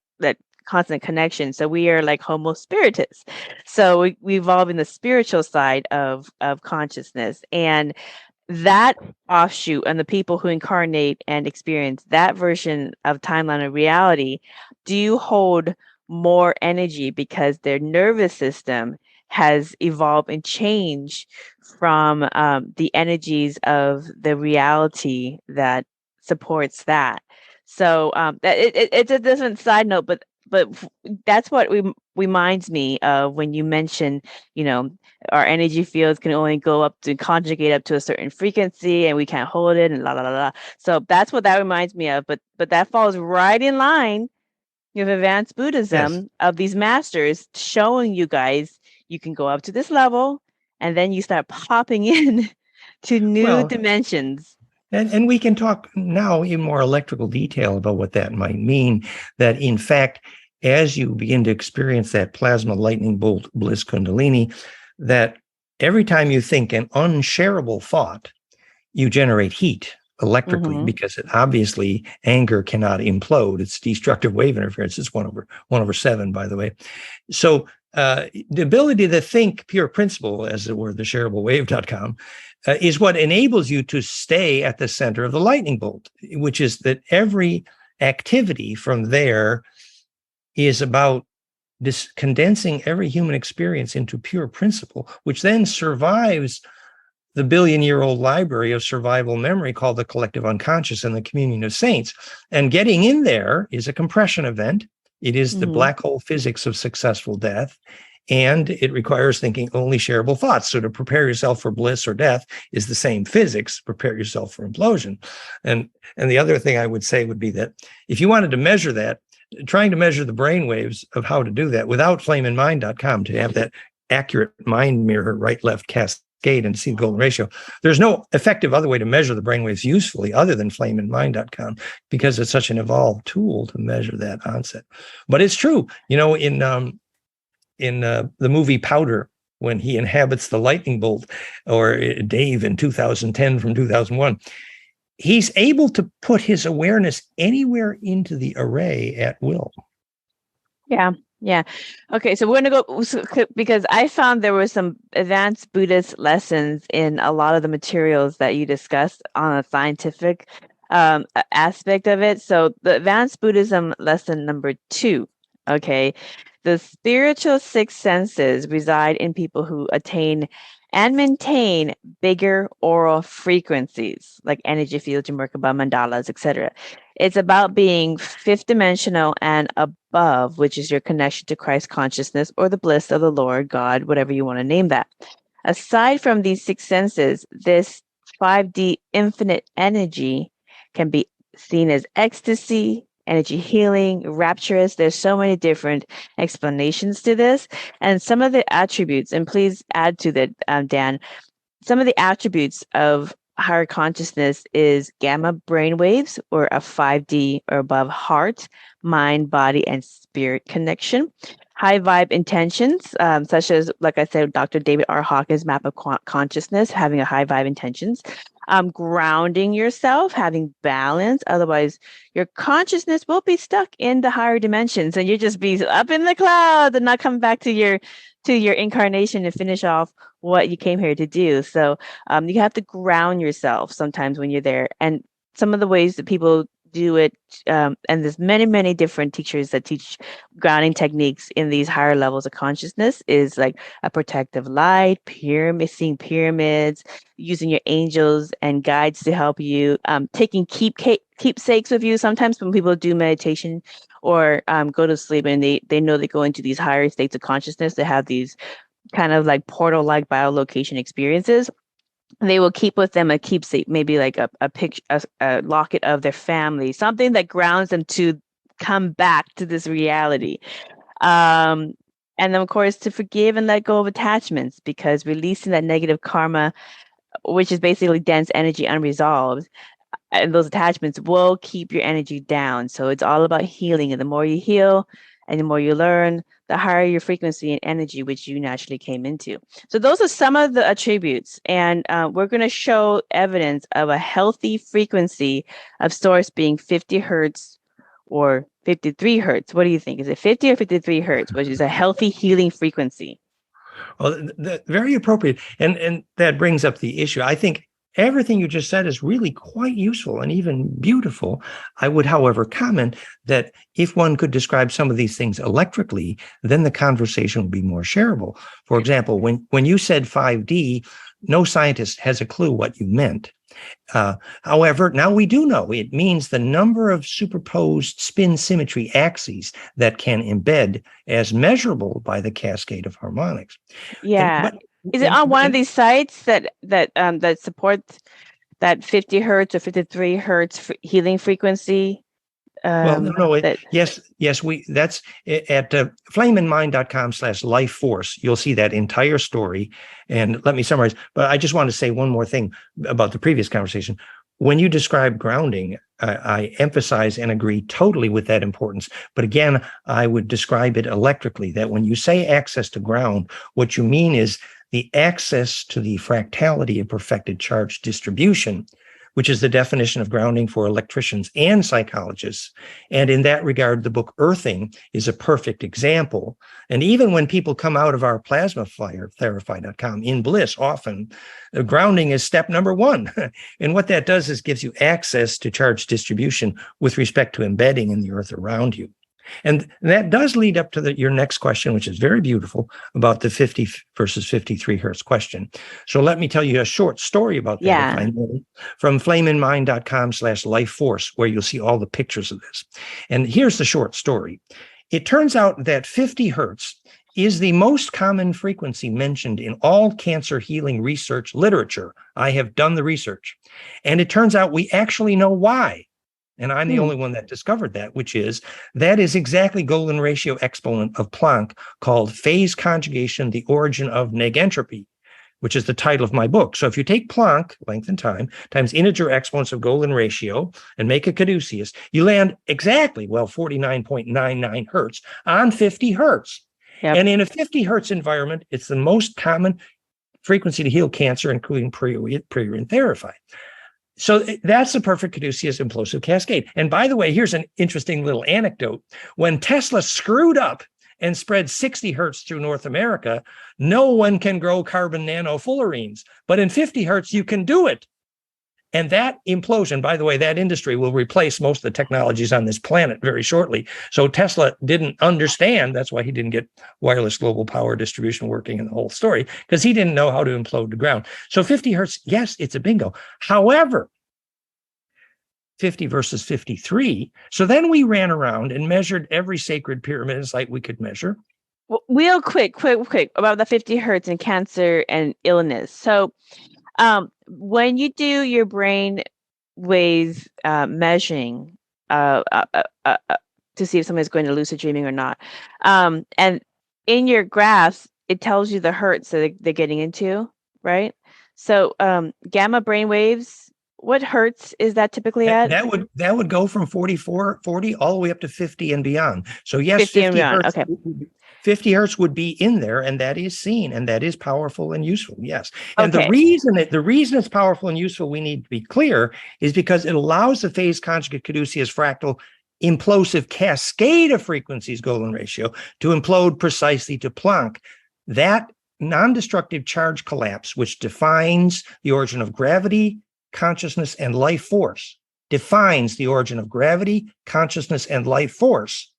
constant connection. So we are like Homo spiritus. So we evolve in the spiritual side of consciousness, and that offshoot and the people who incarnate and experience that version of timeline of reality do hold more energy, because their nervous system has evolved and changed from the energies of the reality that supports that. So it's a different side note, but that's what reminds me of when you mention, our energy fields can only go up to conjugate up to a certain frequency, and we can't hold it, and la la la la. So that's what that reminds me of. But that falls right in line with advanced Buddhism, of these masters showing you guys you can go up to this level, and then you start popping in to new dimensions. And we can talk now in more electrical detail about what that might mean. That in fact, as you begin to experience that plasma lightning bolt bliss kundalini, that every time you think an unshareable thought, you generate heat electrically, because it obviously anger cannot implode. It's destructive wave interference. It's 1/7, by the way. So the ability to think pure principle, as it were, the shareablewave.com, is what enables you to stay at the center of the lightning bolt, which is that every activity from there is about condensing every human experience into pure principle, which then survives the billion-year-old library of survival memory called the collective unconscious and the communion of saints. And getting in there is a compression event. It is the black hole physics of successful death. And it requires thinking only shareable thoughts. So to prepare yourself for bliss or death is the same physics. Prepare yourself for implosion. And the other thing I would say would be that if you wanted to measure that, trying to measure the brain waves of how to do that without flameinmind.com, to have that accurate mind mirror, right-left cascade, and see the golden ratio, there's no effective other way to measure the brainwaves usefully other than flameinmind.com, because it's such an evolved tool to measure that onset. But it's true, in the movie Powder, when he inhabits the lightning bolt, or Dave in 2010 from 2001, he's able to put his awareness anywhere into the array at will. Yeah. Okay, so we're going to go, because I found there were some advanced Buddhist lessons in a lot of the materials that you discussed on a scientific aspect of it. So the advanced Buddhism lesson number 2, okay, the spiritual 6 senses reside in people who attain and maintain bigger aural frequencies, like energy fields, Merkaba, mandalas, etc. It's about being 5th dimensional and above, which is your connection to Christ consciousness or the bliss of the Lord, God, whatever you want to name that. Aside from these 6 senses, this 5D infinite energy can be seen as ecstasy, energy healing, rapturous. There's so many different explanations to this. And some of the attributes, and please add to that, Dan, some of the attributes of higher consciousness is gamma brainwaves, or a 5D or above heart, mind, body, and spirit connection. High vibe intentions, such as, like I said, Dr. David R. Hawkins' map of consciousness, having a high vibe intentions. Grounding yourself, having balance. Otherwise, your consciousness will be stuck in the higher dimensions, and you just be up in the clouds and not come back to your to your incarnation and finish off what you came here to do. So you have to ground yourself sometimes when you're there. And some of the ways that people do it, and there's many different teachers that teach grounding techniques in these higher levels of consciousness, is like a protective light, seeing pyramids, using your angels and guides to help you, taking keepsakes with you. Sometimes when people do meditation or go to sleep and they know they go into these higher states of consciousness, they have these kind of like portal-like biolocation experiences. They will keep with them a keepsake, maybe like a picture, a locket of their family, something that grounds them to come back to this reality. And then, of course, to forgive and let go of attachments, because releasing that negative karma, which is basically dense energy unresolved, and those attachments will keep your energy down. So it's all about healing. And the more you heal and the more you learn, the higher your frequency and energy, which you naturally came into. So those are some of the attributes. And we're going to show evidence of a healthy frequency of source being 50 hertz or 53 hertz. What do you think? Is it 50 or 53 hertz, which is a healthy healing frequency? Well, very appropriate. And that brings up the issue. I think everything you just said is really quite useful and even beautiful. I would, however, comment that if one could describe some of these things electrically, then the conversation would be more shareable. For example, when you said 5D, no scientist has a clue what you meant. However, now we do know it means the number of superposed spin symmetry axes that can embed as measurable by the cascade of harmonics. Yeah. Is it on one of these sites that support that 50 hertz or 53 hertz healing frequency? Well, no, yes, that's at flameandmind.com/life force. You'll see that entire story. And let me summarize, but I just want to say one more thing about the previous conversation. When you describe grounding, I emphasize and agree totally with that importance. But again, I would describe it electrically, that when you say access to ground, what you mean is the access to the fractality of perfected charge distribution, which is the definition of grounding for electricians and psychologists. And in that regard, the book Earthing is a perfect example. And even when people come out of our plasma flyer, Therify.com, in bliss, often grounding is step number one. And what that does is gives you access to charge distribution with respect to embedding in the earth around you. And that does lead up to your next question, which is very beautiful, about the 50 versus 53 hertz question. So let me tell you a short story about that, if I may, from flameandmind.com/life force, where you'll see all the pictures of this. And here's the short story. It turns out that 50 hertz is the most common frequency mentioned in all cancer healing research literature. I have done the research. And it turns out we actually know why. And I'm the only one that discovered that, which is that is exactly golden ratio exponent of Planck, called phase conjugation, the origin of negentropy, which is the title of my book. So if you take Planck, length and time, times integer exponents of golden ratio and make a caduceus, you land exactly, 49.99 hertz on 50 hertz. Yep. And in a 50 hertz environment, it's the most common frequency to heal cancer, including pre-uterine therapy. So that's the perfect caduceus implosive cascade. And by the way, here's an interesting little anecdote. When Tesla screwed up and spread 60 hertz through North America, no one can grow carbon nanofullerenes. But in 50 hertz, you can do it. And that implosion, by the way, that industry will replace most of the technologies on this planet very shortly. So Tesla didn't understand. That's why he didn't get wireless global power distribution working in the whole story, because he didn't know how to implode the ground. So 50 hertz, yes, it's a bingo. However, 50 versus 53. So then we ran around and measured every sacred pyramid site we could measure. Well, real quick about the 50 hertz and cancer and illness. So when you do your brain waves measuring to see if somebody's going to lucid dreaming or not, and in your graphs, it tells you the hertz that they're getting into, right? So gamma brain waves, what hertz is that typically at? That would go from 40 all the way up to 50 and beyond. So yes, 50 and beyond. Okay. 50 hertz would be in there, and that is seen, and that is powerful and useful. Yes. And the reason it's powerful and useful, we need to be clear, is because it allows the phase conjugate caduceus fractal implosive cascade of frequencies golden ratio to implode precisely to Planck. that non-destructive charge collapse, which defines the origin of gravity, consciousness, and life force, defines the origin of gravity, consciousness, and life force,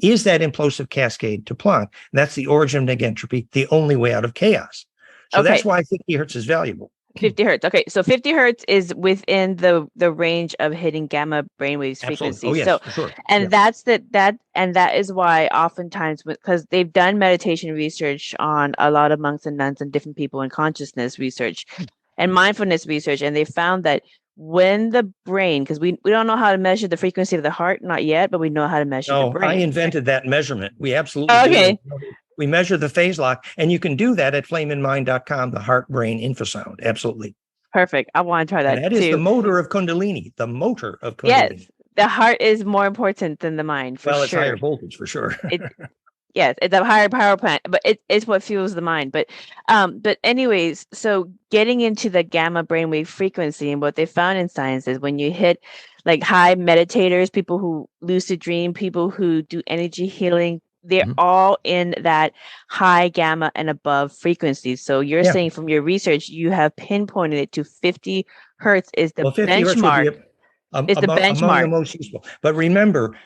is that implosive cascade to Planck. That's the origin of negentropy, the only way out of chaos. So that's why 50 hertz is valuable. 50 hertz. Okay. So 50 hertz is within the range of hitting gamma brainwaves frequency. Oh, yes, so, for sure. and that is why oftentimes, because they've done meditation research on a lot of monks and nuns and different people in consciousness research and mindfulness research. And they found that when the brain, because we don't know how to measure the frequency of the heart, not yet, but we know how to measure the brain. I invented that measurement. We absolutely do. We measure the phase lock, and you can do that at flameinmind.com, the heart brain infrasound. Absolutely. Perfect. I want to try that. And that is the motor of Kundalini, Yes. The heart is more important than the mind, for sure. Well, it's higher voltage, for sure. Yes, it's a higher power plant, but it's what fuels the mind. But anyways, so getting into the gamma brainwave frequency, and what they found in science is when you hit like high meditators, people who lucid dream, people who do energy healing, they're all in that high gamma and above frequencies. So you're saying from your research, you have pinpointed it to 50 hertz is the benchmark. It's the benchmark. Among the most useful. But remember,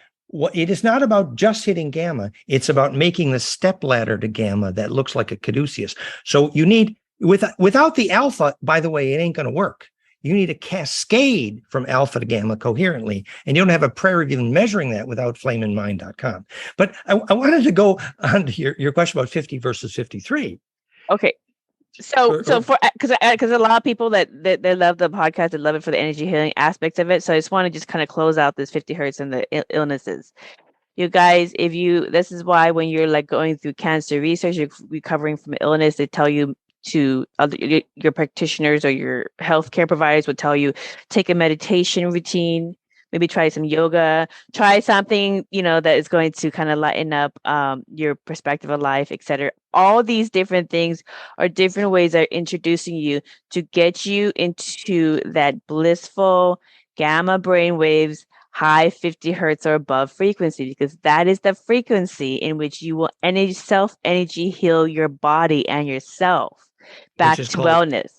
it is not about just hitting gamma. It's about making the step ladder to gamma that looks like a caduceus. So you need, without the alpha, by the way, it ain't going to work. You need a cascade from alpha to gamma coherently, and you don't have a prayer even measuring that without flameinmind.com. But I wanted to go on to your question about 50 versus 53. Okay. So for because a lot of people that they love the podcast, they love it for the energy healing aspects of it. So I just want to just kind of close out this 50 hertz and the illnesses. You guys, this is why when you're like going through cancer research, you're recovering from illness, they tell you to your practitioners or your healthcare providers would tell you, take a meditation routine, maybe try some yoga, try something, that is going to kind of lighten up your perspective of life, etc. All these different things are different ways of introducing you to get you into that blissful gamma brain waves, high 50 hertz or above frequency, because that is the frequency in which you will self-energy heal your body and yourself back to wellness.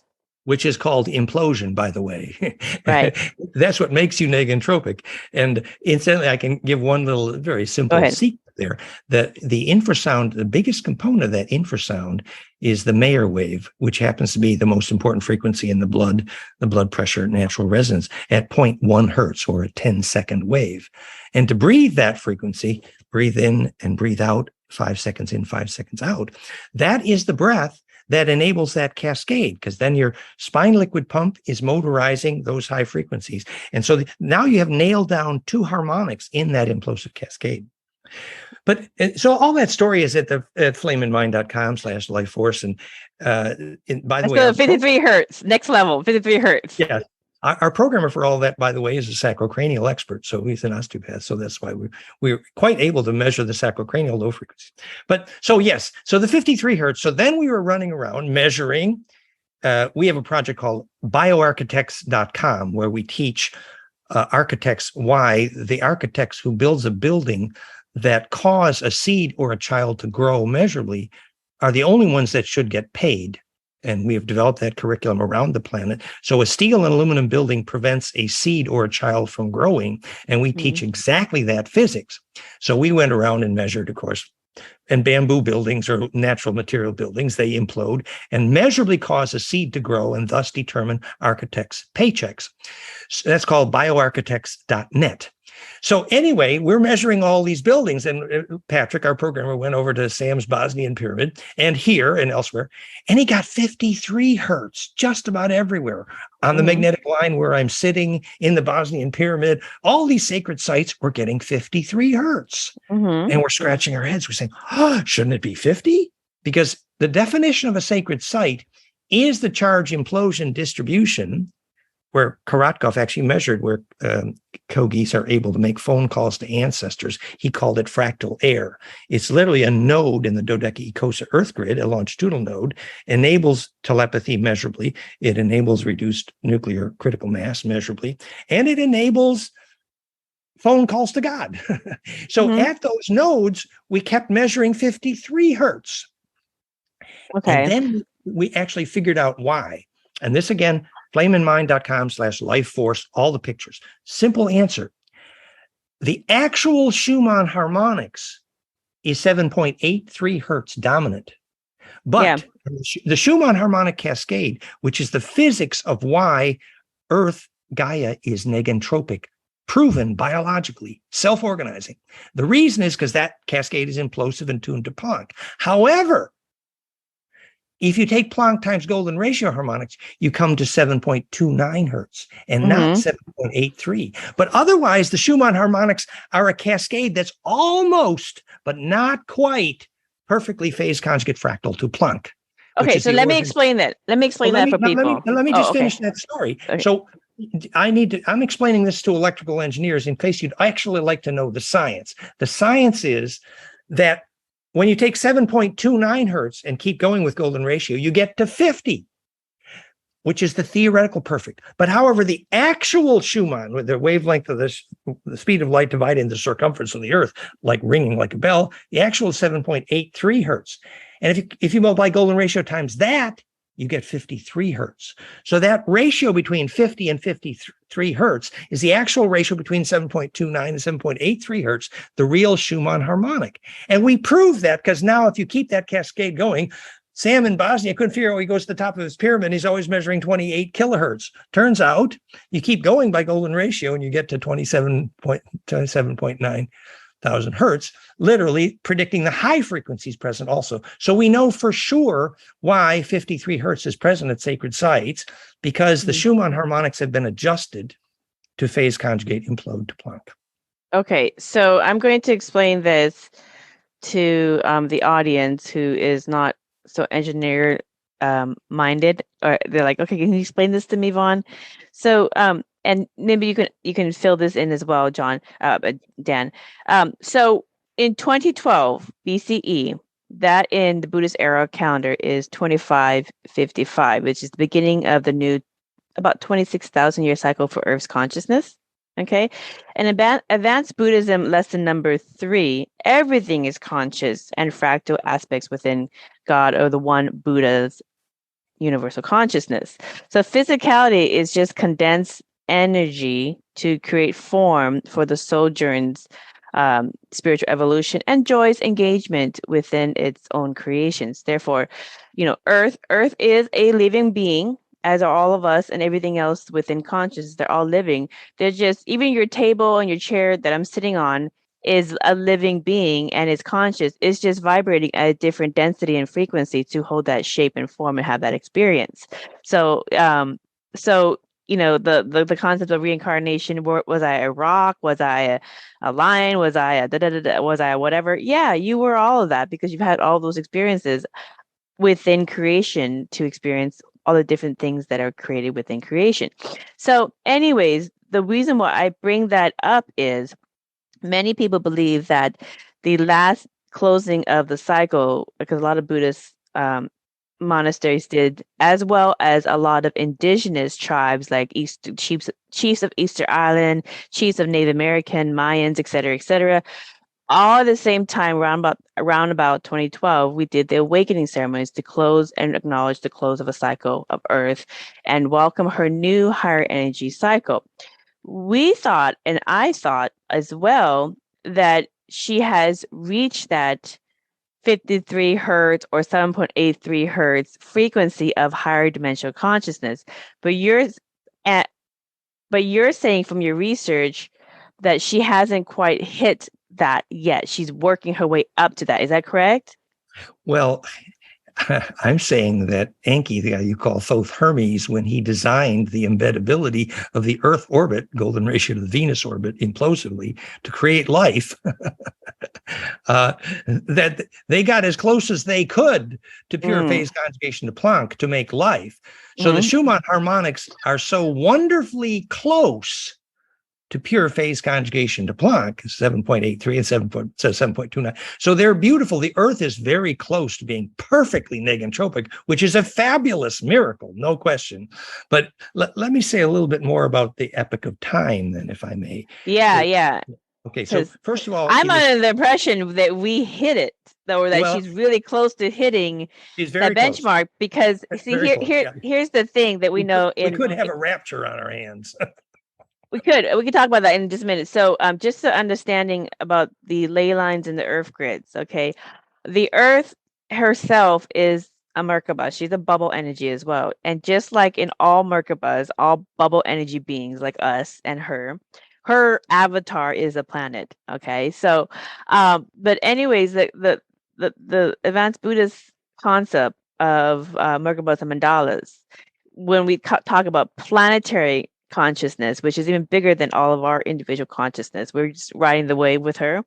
Which is called implosion, by the way. Right. That's what makes you negentropic. And incidentally, I can give one little very simple secret there, that the infrasound, the biggest component of that infrasound is the Mayer wave, which happens to be the most important frequency in the blood pressure natural resonance at 0.1 hertz, or a 10-second wave. And to breathe that frequency, breathe in and breathe out, 5 seconds in, 5 seconds out, that is the breath that enables that cascade, because then your spine liquid pump is motorizing those high frequencies. And so now you have nailed down 2 harmonics in that implosive cascade. But so all that story is at flameinmind.com/lifeforce. And by the way, 53 hertz, next level, 53 hertz. Yeah. Our programmer for all that, by the way, is a sacrocranial expert. So he's an osteopath. So that's why we're quite able to measure the sacrocranial low frequency. But so yes, so the 53 hertz. So then we were running around measuring. We have a project called bioarchitects.com, where we teach architects why the architects who builds a building that cause a seed or a child to grow measurably are the only ones that should get paid. And we have developed that curriculum around the planet. So a steel and aluminum building prevents a seed or a child from growing. And we teach exactly that physics. So we went around and measured, of course, and bamboo buildings or natural material buildings, they implode and measurably cause a seed to grow and thus determine architects' paychecks. So that's called bioarchitects.net. So anyway, we're measuring all these buildings, and Patrick, our programmer, went over to Sam's Bosnian pyramid and here and elsewhere, and he got 53 hertz just about everywhere. On the magnetic line where I'm sitting in the Bosnian pyramid, all these sacred sites were getting 53 hertz. And we're scratching our heads. We're saying, shouldn't it be 50? Because the definition of a sacred site is the charge implosion distribution, where Korotkov actually measured where Kogis are able to make phone calls to ancestors. He called it fractal air. It's literally a node in the Dodecaecosa Earth grid, a longitudinal node, enables telepathy measurably. It enables reduced nuclear critical mass measurably, and it enables phone calls to God. So at those nodes, we kept measuring 53 hertz. Okay. And then we actually figured out why. And this again, flameinmind.com/lifeforce, all the pictures. Simple answer. The actual Schumann harmonics is 7.83 hertz dominant. But the Schumann harmonic cascade, which is the physics of why Earth, Gaia, is negentropic, proven biologically, self-organizing. The reason is because that cascade is implosive and tuned to Planck. However, if you take Planck times golden ratio harmonics, you come to 7.29 hertz and not 7.83. But otherwise, the Schumann harmonics are a cascade that's almost, but not quite, perfectly phase conjugate fractal to Planck. Okay, so let me explain that. Let me explain that for people. Let me just finish that story. Okay. So I'm explaining this to electrical engineers in case you'd actually like to know the science. The science is that when you take 7.29 hertz and keep going with golden ratio, you get to 50, which is the theoretical perfect. But however, the actual Schumann, with the wavelength of the speed of light divided into the circumference of the Earth, like ringing like a bell, the actual 7.83 hertz. And if you multiply golden ratio times that, you get 53 hertz. So that ratio between 50 and 53 hertz is the actual ratio between 7.29 and 7.83 hertz, the real Schumann harmonic. And we prove that because now if you keep that cascade going, Sam in Bosnia couldn't figure out when he goes to the top of his pyramid, he's always measuring 28 kilohertz. Turns out you keep going by golden ratio and you get to 27.9 thousand hertz, literally predicting the high frequencies present also. So we know for sure why 53 hertz is present at sacred sites, because the Schumann harmonics have been adjusted to phase conjugate implode to Planck. Okay, so I'm going to explain this to the audience who is not so engineer minded, or they're like, okay, can you explain this to me, Vaughn? So and maybe you can fill this in as well, Dan. So in 2012 BCE, that in the Buddhist era calendar is 2555, which is the beginning of the new about 26,000 year cycle for Earth's consciousness. Okay. And advanced Buddhism lesson number 3, everything is conscious and fractal aspects within God, or the one Buddha's universal consciousness. So physicality is just condensed energy to create form for the sojourn's spiritual evolution and joy's engagement within its own creations. Therefore, Earth is a living being, as are all of us and everything else within consciousness. They're all living. They're just, even your table and your chair that I'm sitting on is a living being and is conscious. It's just vibrating at a different density and frequency to hold that shape and form and have that experience. So, the concept of reincarnation, was I a rock? Was I a lion? Was I a was I a whatever? Yeah, you were all of that because you've had all those experiences within creation to experience all the different things that are created within creation. So anyways, the reason why I bring that up is many people believe that the last closing of the cycle, because a lot of Buddhist monasteries did, as well as a lot of indigenous tribes like chiefs of Easter Island, chiefs of Native American, Mayans, et cetera, all at the same time, around about 2012, we did the awakening ceremonies to close and acknowledge the close of a cycle of Earth and welcome her new higher energy cycle. We thought, and I thought as well, that she has reached that 53 hertz or 7.83 hertz frequency of higher dimensional consciousness. But you're saying from your research that she hasn't quite hit that yet. She's working her way up to that. Is that correct? Well, I'm saying that Enki, the guy you call Thoth Hermes, when he designed the embeddability of the Earth orbit, golden ratio to the Venus orbit, implosively, to create life, that they got as close as they could to pure phase conjugation to Planck to make life. So the Schumann harmonics are so wonderfully close to pure phase conjugation to Planck, 7.83 and 7.29. So they're beautiful. The Earth is very close to being perfectly negentropic, which is a fabulous miracle, no question. But let me say a little bit more about the epoch of time then, if I may. Yeah. Okay, so first of all, I'm under the impression that we hit it, or that she's really close to hitting that benchmark. Because see, here's the thing that we know. We could have a rapture on our hands. We could talk about that in just a minute. So, just the understanding about the ley lines and the earth grids. Okay, the earth herself is a Merkaba. She's a bubble energy as well. And just like in all Merkabas, all bubble energy beings like us and her avatar is a planet. Okay, so, but anyways, the advanced Buddhist concept of Merkabas and mandalas, when we talk about planetary consciousness, which is even bigger than all of our individual consciousness, we're just riding the wave with her.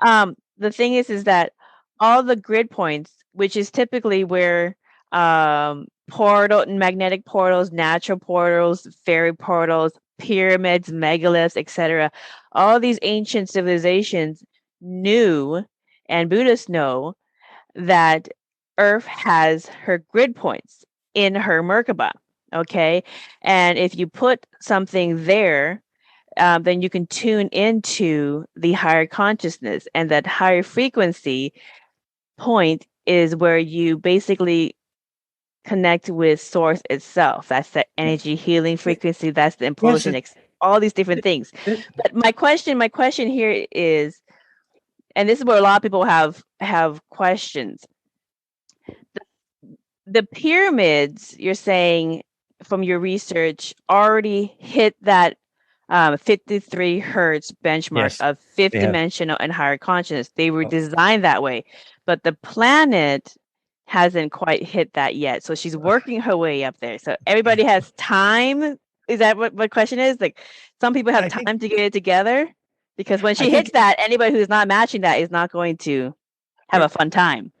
The thing is that all the grid points, which is typically where magnetic portals, natural portals, fairy portals, pyramids, megaliths, etc., all these ancient civilizations knew, and Buddhists know, that Earth has her grid points in her Merkaba. Okay, and if you put something there, then you can tune into the higher consciousness, and that higher frequency point is where you basically connect with source itself. That's the energy healing frequency. That's the implosion. All these different things. But my question here is, and this is where a lot of people have questions. The pyramids, you're saying, from your research, already hit that 53 hertz benchmark of fifth dimensional and higher consciousness. They were designed that way, but the planet hasn't quite hit that yet. So she's working her way up there. So everybody has time. Is that what my question is? Like, some people have time to get it together, because when she hits that, anybody who's not matching that is not going to have a fun time.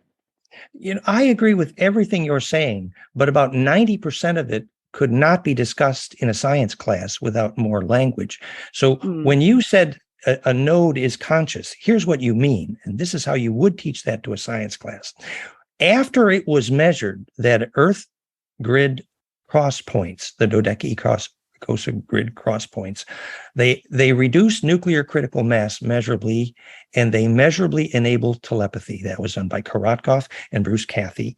I agree with everything you're saying, but about 90% of it could not be discussed in a science class without more language. So when you said a node is conscious, here's what you mean. And this is how you would teach that to a science class. After it was measured that Earth grid cross points, the dodecahedral grid cross points, they reduced nuclear critical mass measurably, and they measurably enabled telepathy. That was done by Korotkov and Bruce Cathy.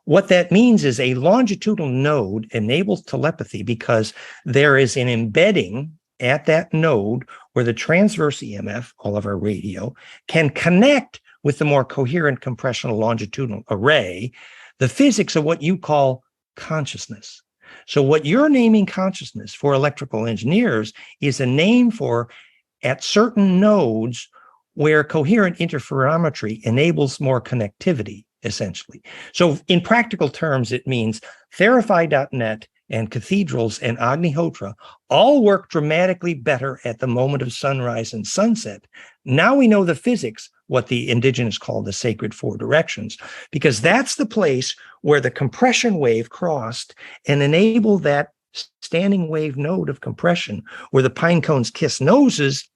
What that means is a longitudinal node enables telepathy because there is an embedding at that node where the transverse EMF, all of our radio, can connect with the more coherent compressional longitudinal array, the physics of what you call consciousness. So what you're naming consciousness for electrical engineers is a name for, at certain nodes where coherent interferometry enables more connectivity, essentially. So in practical terms, it means Therify.net and cathedrals and Agnihotra all work dramatically better at the moment of sunrise and sunset. Now we know the physics, what the indigenous call the sacred four directions, because that's the place where the compression wave crossed and enabled that standing wave node of compression, where the pine cones kiss noses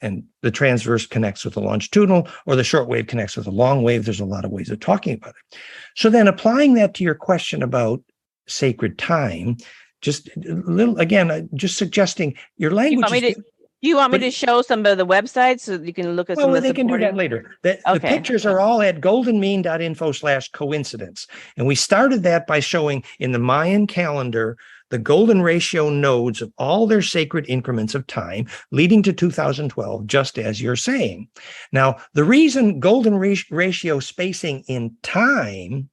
and the transverse connects with the longitudinal, or the short wave connects with the long wave. There's a lot of ways of talking about it. So then applying that to your question about sacred time, just a little, again, just suggesting your language. You want me to show some of the websites so you can look at some of the they can do that later. The pictures are all at goldenmean.info/coincidence. And we started that by showing in the Mayan calendar the golden ratio nodes of all their sacred increments of time leading to 2012, just as you're saying. Now, the reason golden ratio spacing in time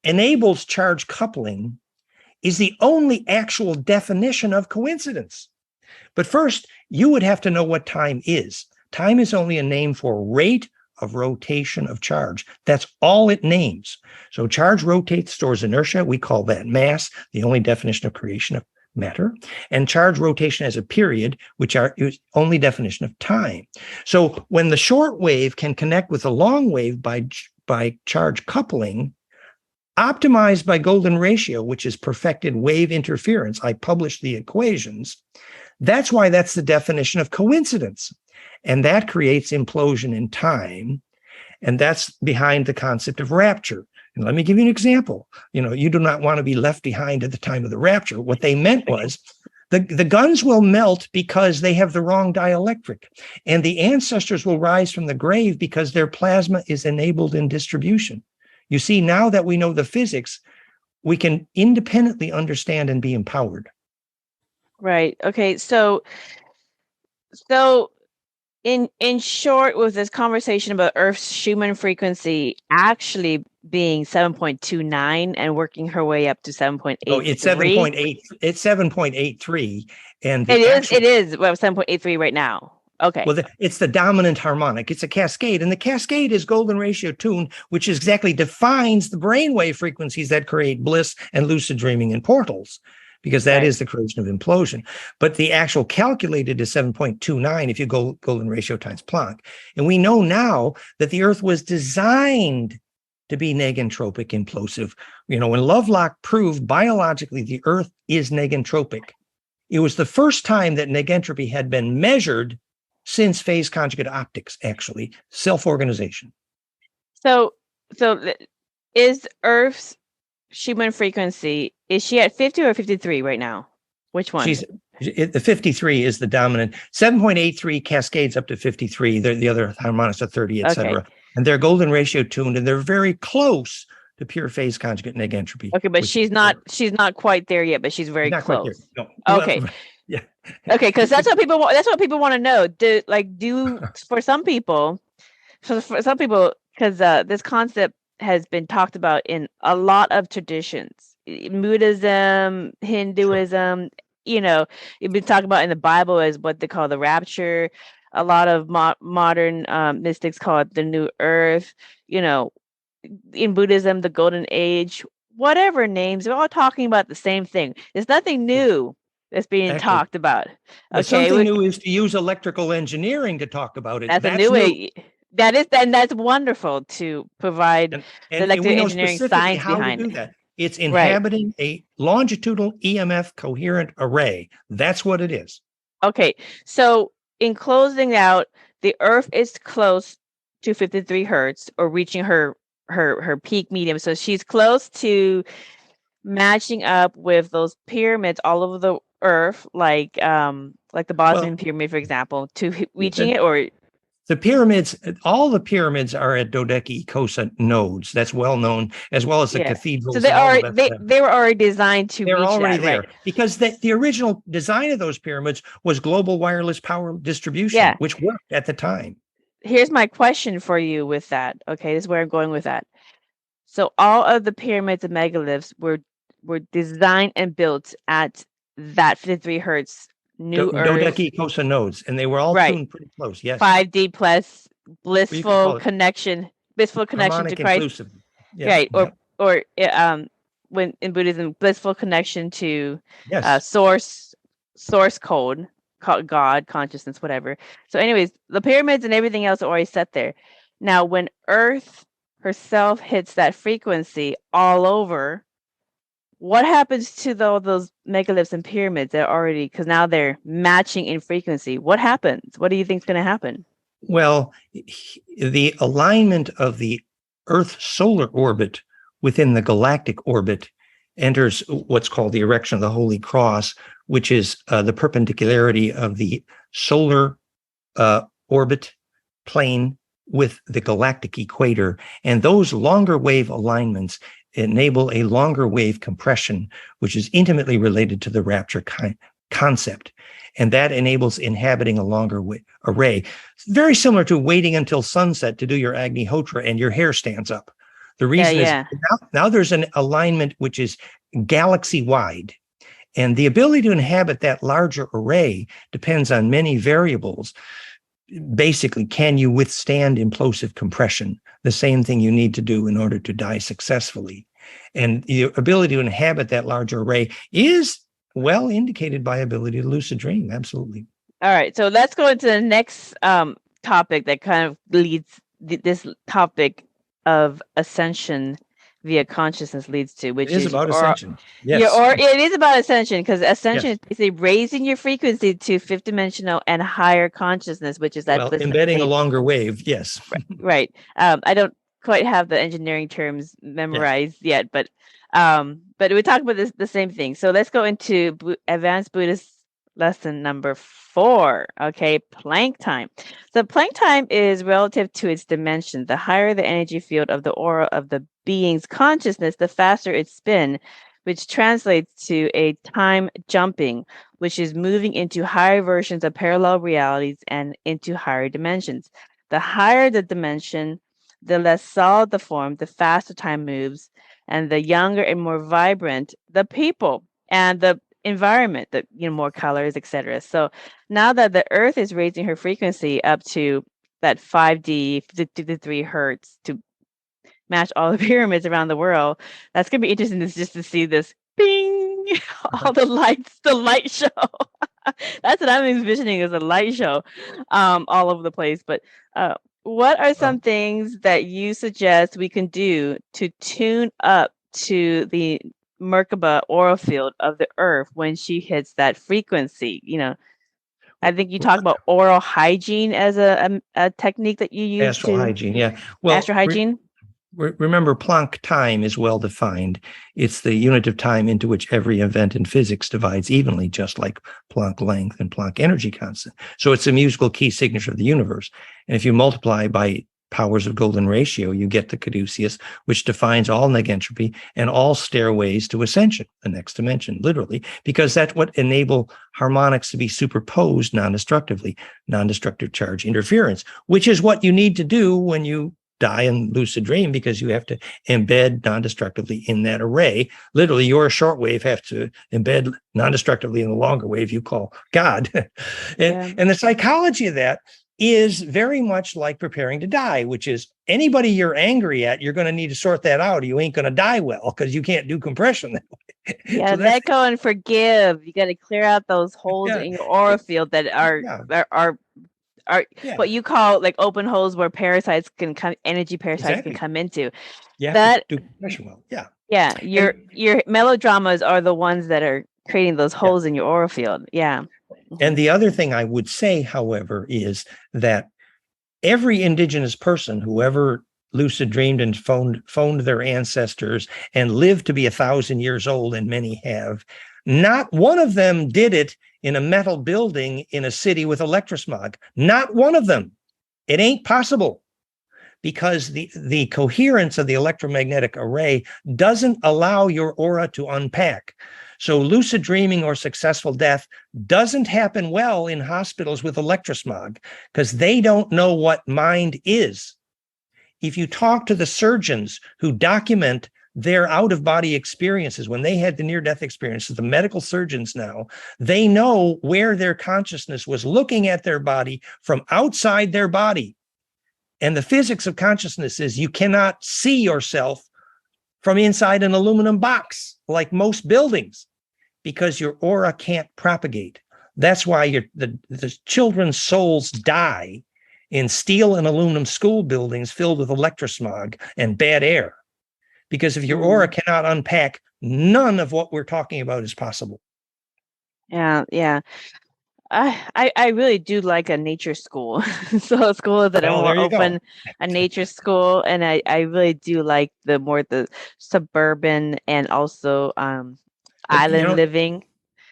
enables charge coupling is the only actual definition of coincidence. But first, you would have to know what time is. Time is only a name for rate of rotation of charge. That's all it names. So charge rotates, stores inertia. We call that mass, the only definition of creation of matter. And charge rotation as a period, which is only definition of time. So when the short wave can connect with the long wave by charge coupling, optimized by golden ratio, which is perfected wave interference, I published the equations. That's why that's the definition of coincidence. And that creates implosion in time. And that's behind the concept of rapture. And let me give you an example. You do not want to be left behind at the time of the rapture. What they meant was The guns will melt because they have the wrong dielectric, and the ancestors will rise from the grave because their plasma is enabled in distribution. You see, now that we know the physics, we can independently understand and be empowered. Right. Okay. So in short, with this conversation about Earth's Schumann frequency actually being 7.29 and working her way up to 7.83. Oh, it's 7.8. It's 7.83, and it is 7.83 right now. Okay. Well, it's the dominant harmonic. It's a cascade, and the cascade is golden ratio tuned, which exactly defines the brainwave frequencies that create bliss and lucid dreaming and portals, because that is the creation of implosion. But the actual calculated is 7.29 if you go golden ratio times Planck. And we know now that the Earth was designed to be negentropic implosive. When Lovelock proved biologically the Earth is negentropic, it was the first time that negentropy had been measured since phase conjugate optics, actually, self-organization. So is Earth's Schumann frequency, is she at 50 or 53 right now? Which one? The 53 is the dominant. 7.83 cascades up to 53. The other harmonics are 30, etc. Okay. And they're golden ratio tuned, and they're very close to pure phase conjugate negentropy. Okay, but she's not quite there yet, but she's very close. No. Okay. Yeah. Okay, because that's what people want. That's what people want to know. For some people, because this concept has been talked about in a lot of traditions, Buddhism, Hinduism. You've been talked about in the Bible as what they call the rapture. A lot of modern mystics call it the new earth. In Buddhism, the golden age. Whatever names, they're all talking about the same thing. There's nothing new that's being talked about. Okay, something new is to use electrical engineering to talk about it. That's a new way. That is, and that's wonderful to provide the electrical engineering science behind it. That. It's inhabiting a longitudinal EMF coherent array. That's what it is. Okay, so in closing out, the Earth is close to 53 hertz, or reaching her peak medium. So she's close to matching up with those pyramids all over the Earth, like the Bosnian pyramid, for example, to reaching it, or the pyramids. All the pyramids are at dodecacosa nodes. That's well known, as well as the cathedrals. So they were already designed to. They're reach already that, there, right? because the original design of those pyramids was global wireless power distribution, which worked at the time. Here's my question for you with that. Okay, this is where I'm going with that. So all of the pyramids and megaliths were designed and built at that 53 hertz new Earth. Dodecacosa nodes, and they were all tuned pretty close. Yes. 5D plus blissful connection to Christ. Yeah. Right. Or when in Buddhism, blissful connection to source code, God, consciousness, whatever. So anyways, the pyramids and everything else are already set there. Now, when Earth herself hits that frequency all over, what happens to those megaliths and pyramids that are already, because now they're matching in frequency? What happens? What do you think is going to happen? Well, the alignment of the Earth solar orbit within the galactic orbit enters what's called the erection of the Holy Cross, which is the perpendicularity of the solar orbit plane with the galactic equator. And those longer wave alignments enable a longer wave compression, which is intimately related to the rapture concept. And that enables inhabiting a longer array. Very similar to waiting until sunset to do your Agnihotra and your hair stands up. The reason is now there's an alignment which is galaxy wide. And the ability to inhabit that larger array depends on many variables. Basically, can you withstand implosive compression? The same thing you need to do in order to die successfully. And the ability to inhabit that larger array is well indicated by ability to lucid dream. Absolutely. All right. So let's go into the next topic that kind of leads this topic of ascension via consciousness leads to, which is about ascension. Yes. It is about ascension, because ascension is basically raising your frequency to fifth dimensional and higher consciousness, which is that embedding a longer wave. Yes. Right. I don't quite have the engineering terms memorized yet, but we talk about the same thing. So let's go into advanced Buddhist lesson number 4. Okay, plank time. So plank time is relative to its dimension. The higher the energy field of the aura of the being's consciousness, the faster its spin, which translates to a time jumping, which is moving into higher versions of parallel realities and into higher dimensions. The higher the dimension, the less solid the form, the faster time moves, and the younger and more vibrant the people and the environment, the more colors, etc. So now that the Earth is raising her frequency up to that 5D, 53 hertz to match all the pyramids around the world, that's gonna be interesting just to see this bing, all the lights, the light show. That's what I'm envisioning as a light show, all over the place. But what are some things that you suggest we can do to tune up to the Merkaba aura field of the Earth when she hits that frequency? I think you talk about oral hygiene as a technique that you use Astral to hygiene, yeah. Well, astral hygiene. Remember, Planck time is well defined. It's the unit of time into which every event in physics divides evenly, just like Planck length and Planck energy constant. So it's a musical key signature of the universe. And if you multiply by powers of golden ratio, you get the caduceus, which defines all negentropy and all stairways to ascension, the next dimension, literally, because that's what enable harmonics to be superposed non-destructively, non-destructive charge interference, which is what you need to do when you die in lucid dream, because you have to embed non-destructively in that array. Literally, your shortwave have to embed non-destructively in the longer wave you call God. And the psychology of that is very much like preparing to die, which is anybody you're angry at, you're going to need to sort that out, or you ain't going to die well, because you can't do compression that way. Yeah, so let go and forgive. You got to clear out those holes in your aura field that are what you call like open holes where parasites can come, energy parasites can come into. Yeah, that do compression well. Yeah, your melodramas are the ones that are creating those holes in your aura field. Yeah. And the other thing I would say, however, is that every indigenous person who ever lucid dreamed and phoned their ancestors and lived to be 1,000 years old, and many have, not one of them did it in a metal building in a city with electrosmog. Not one of them. It ain't possible, because the coherence of the electromagnetic array doesn't allow your aura to unpack. So lucid dreaming or successful death doesn't happen well in hospitals with electrosmog, because they don't know what mind is. If you talk to the surgeons who document their out-of-body experiences, when they had the near-death experiences, the medical surgeons now, they know where their consciousness was looking at their body from outside their body. And the physics of consciousness is you cannot see yourself from inside an aluminum box like most buildings, because your aura can't propagate. That's why the children's souls die in steel and aluminum school buildings filled with electrosmog and bad air. Because if your aura cannot unpack, none of what we're talking about is possible. Yeah. I really do like a nature school. So schools that are more open, a nature school. And I really do like the suburban and also island living,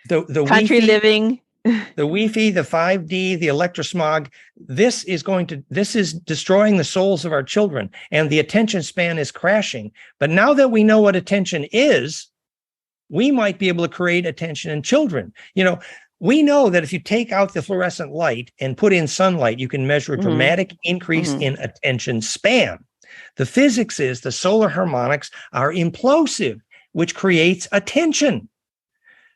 the country living. The Wi-Fi, the 5D, the electrosmog, this is destroying the souls of our children, and the attention span is crashing. But now that we know what attention is, we might be able to create attention in children. We know that if you take out the fluorescent light and put in sunlight, you can measure a dramatic increase in attention span. The physics is the solar harmonics are implosive, which creates attention.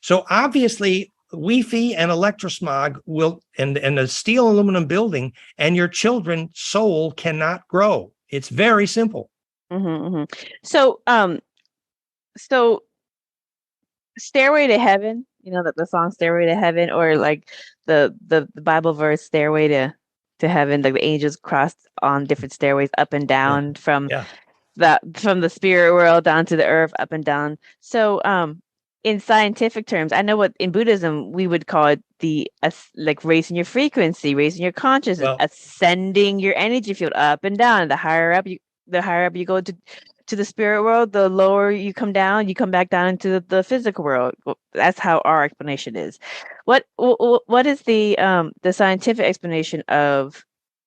So obviously, Wi-Fi and electrosmog will, and a steel aluminum building, and your children's soul cannot grow. It's very simple. So Stairway to Heaven, the song Stairway to Heaven, or like the Bible verse Stairway to Heaven, like the angels crossed on different stairways up and down from the spirit world down to the earth, up and down. So in scientific terms, I know what in Buddhism we would call it like raising your frequency, raising your consciousness, ascending your energy field up and down. The higher up you go to to the spirit world, the lower you come down, you come back down into the physical world. That's how our explanation is. What is the scientific explanation of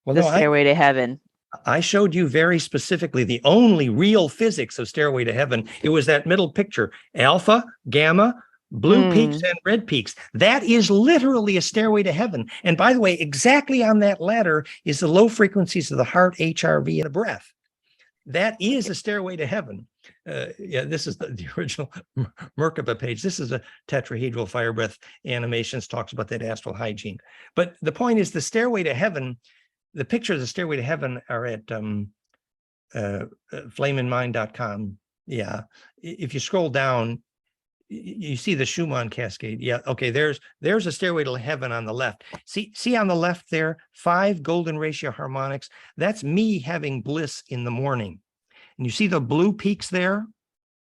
the Stairway to Heaven? I showed you very specifically the only real physics of Stairway to Heaven. It was that middle picture, alpha, gamma, blue peaks and red peaks. That is literally a stairway to heaven. And by the way, exactly on that ladder is the low frequencies of the heart, HRV, and the breath. That is a stairway to heaven. This is the original Merkaba page. This is a tetrahedral fire breath animations, talks about that astral hygiene. But the point is the stairway to heaven, the pictures of the stairway to heaven are at flameinmind.com. Yeah. If you scroll down, you see the Schumann cascade. Yeah. Okay. There's a stairway to heaven on the left. See on the left there, 5 golden ratio harmonics. That's me having bliss in the morning. And you see the blue peaks there?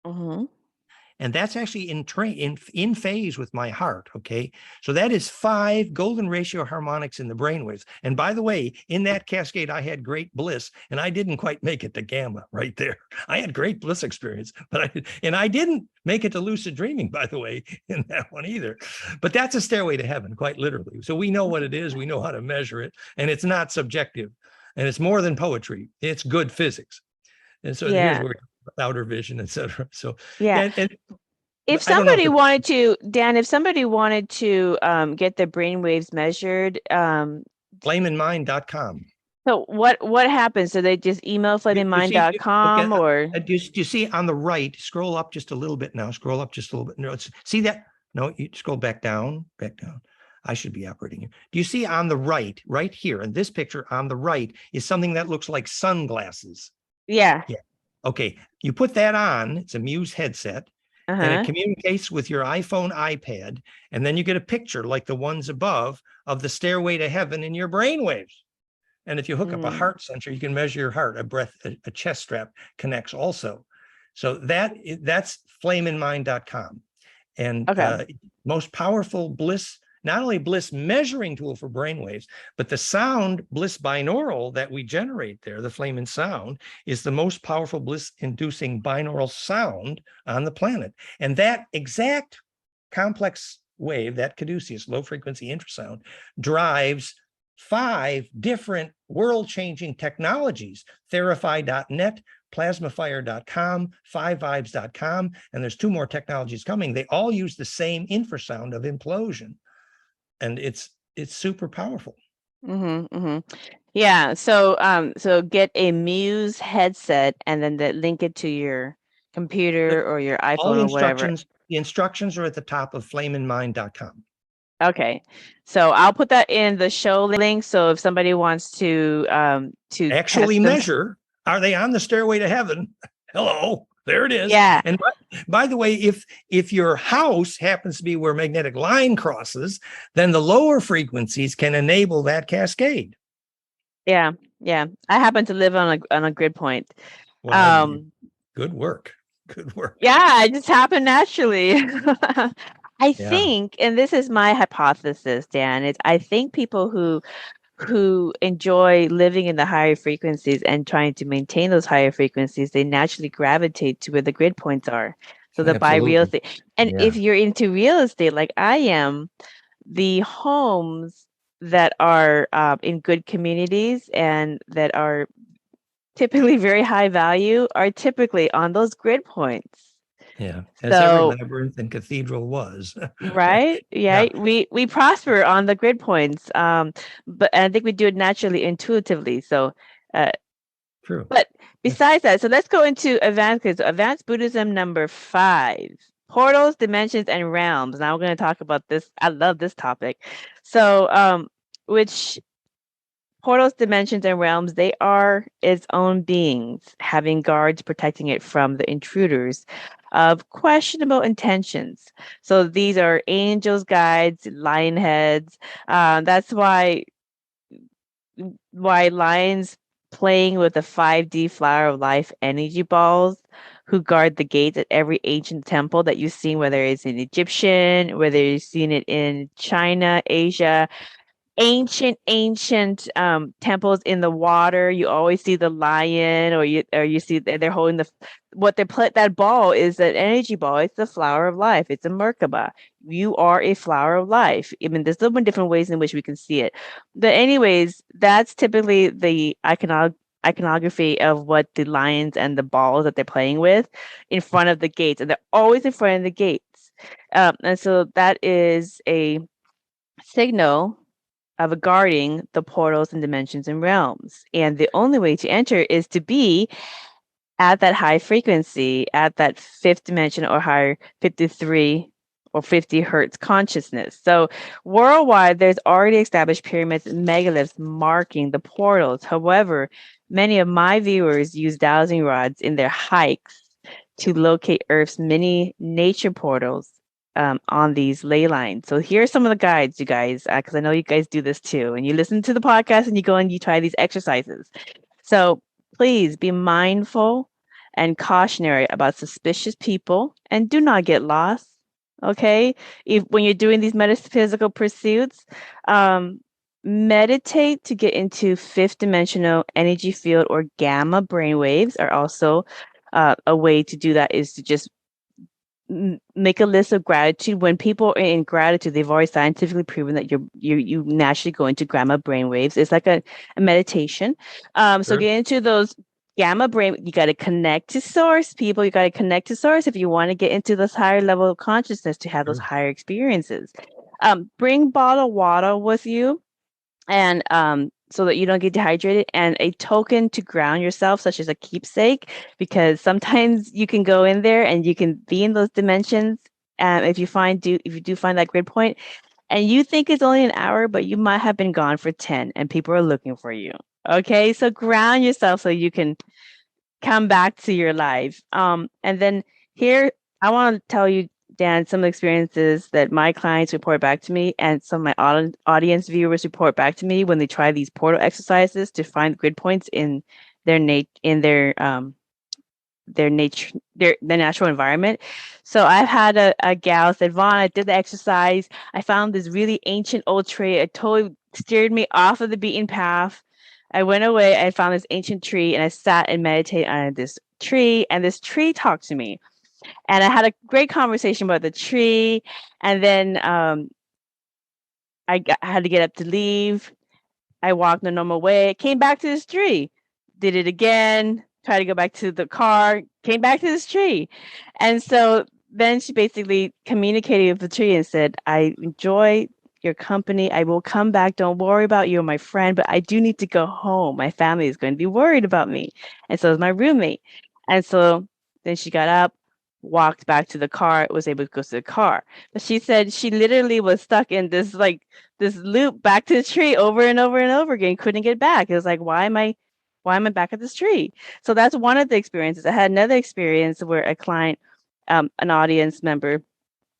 Mm-hmm. And that's actually in phase with my heart. Okay. So that is 5 golden ratio harmonics in the brainwaves. And by the way, in that cascade, I had great bliss, and I didn't quite make it to gamma right there. I had great bliss experience, but I didn't make it to lucid dreaming, by the way, in that one either. But that's a stairway to heaven, quite literally. So we know what it is. We know how to measure it, and it's not subjective, and it's more than poetry. It's good physics. And so here's where outer vision, etc. So and if somebody wanted to, Dan, get the brainwaves measured, flameinmind.com. So what happens? So they just email flameinmind.com or do you see on the right? Scroll up just a little bit now. Scroll up just a little bit. No, see that? No, you scroll back down. I should be operating here. Do you see on the right here in this picture on the right is something that looks like sunglasses? Yeah. Okay. You put that on. It's a Muse headset. And it communicates with your iPhone, iPad, and then you get a picture like the ones above of the stairway to heaven in your brainwaves. And if you hook up a heart sensor, you can measure your heart. A chest strap connects also. So that's flameinmind.com. And most powerful bliss, not only bliss measuring tool for brainwaves, but the sound bliss binaural that we generate there, the flame in sound, is the most powerful bliss inducing binaural sound on the planet. And that exact complex wave, that caduceus low frequency infrasound, drives 5 different world-changing technologies: Therify.net, plasmafire.com, 5vibes.com, and there's 2 more technologies coming. They all use the same infrasound of implosion. And it's super powerful. Yeah. So get a Muse headset and then link it to your computer or your iPhone or whatever. The instructions are at the top of flameinmind.com. Okay. So I'll put that in the show link. So if somebody wants to actually measure, are they on the stairway to heaven? Hello. There it is. Yeah. And by the way, if your house happens to be where magnetic line crosses, then the lower frequencies can enable that cascade. Yeah. I happen to live on a grid point. Wow, good work. Yeah, it just happened naturally. I think, and this is my hypothesis, Dan, I think people who enjoy living in the higher frequencies and trying to maintain those higher frequencies, they naturally gravitate to where the grid points are. So they buy real estate. And if you're into real estate like I am, the homes that are in good communities and that are typically very high value are typically on those grid points. Yeah, as every labyrinth and cathedral was. Right? Yeah. We prosper on the grid points. But I think we do it naturally, intuitively. So true. But besides that, so let's go into advanced Buddhism number 5. Portals, dimensions, and realms. Now we're going to talk about this. I love this topic. So which portals, dimensions, and realms, they are its own beings, having guards protecting it from the intruders of questionable intentions. So these are angels, guides, lion heads. That's why lions playing with the 5D flower of life energy balls who guard the gates at every ancient temple that you've seen, whether it's in Egyptian, whether you've seen it in China, Asia. ancient temples in the water. You always see the lion, or you see they're holding that ball is an energy ball. It's the flower of life. It's a Merkaba. You are a flower of life. I mean, there's so many different ways in which we can see it. But anyways, that's typically the iconography of what the lions and the balls that they're playing with in front of the gates, and they're always in front of the gates. And so that is a signal of guarding the portals and dimensions and realms. And the only way to enter is to be at that high frequency, at that fifth dimension or higher, 53 or 50 hertz consciousness. So worldwide, there's already established pyramids and megaliths marking the portals. However, many of my viewers use dowsing rods in their hikes to locate Earth's many nature portals on these ley lines. So here are some of the guides, you guys, because I know you guys do this too. And you listen to the podcast and you go and you try these exercises. So please be mindful and cautionary about suspicious people and do not get lost. Okay. When you're doing these metaphysical pursuits, meditate to get into fifth dimensional energy field or gamma brainwaves are also a way to do that, is to just make a list of gratitude. When people are in gratitude, they've already scientifically proven that you naturally go into gamma brainwaves. It's like a meditation. So get into those gamma brain. You got to connect to source, people. You got to connect to source if you want to get into this higher level of consciousness to have those higher experiences. Bring bottled water with you, and so that you don't get dehydrated, and a token to ground yourself, such as a keepsake, because sometimes you can go in there and you can be in those dimensions. If you do find that grid point, and you think it's only an hour, but you might have been gone for 10, and people are looking for you. Okay, so ground yourself so you can come back to your life. And then here, I want to tell you, Dan, some experiences that my clients report back to me, and some of my audience viewers report back to me when they try these portal exercises to find grid points in their natural environment. So I've had a gal said, Vaughn, I did the exercise. I found this really ancient old tree. It totally steered me off of the beaten path. I went away. I found this ancient tree, and I sat and meditated on this tree, and this tree talked to me. And I had a great conversation about the tree. And then I had to get up to leave. I walked the normal way, came back to this tree, did it again, tried to go back to the car, came back to this tree. And so then she basically communicated with the tree and said, I enjoy your company. I will come back. Don't worry about you, my friend, but I do need to go home. My family is going to be worried about me. And so is my roommate. And so then she got up, walked back to the car, was able to go to the car. But she said she literally was stuck in this loop back to the tree over and over and over again, couldn't get back. It was like, why am I back at this tree? So that's one of the experiences. I had another experience where a client, an audience member,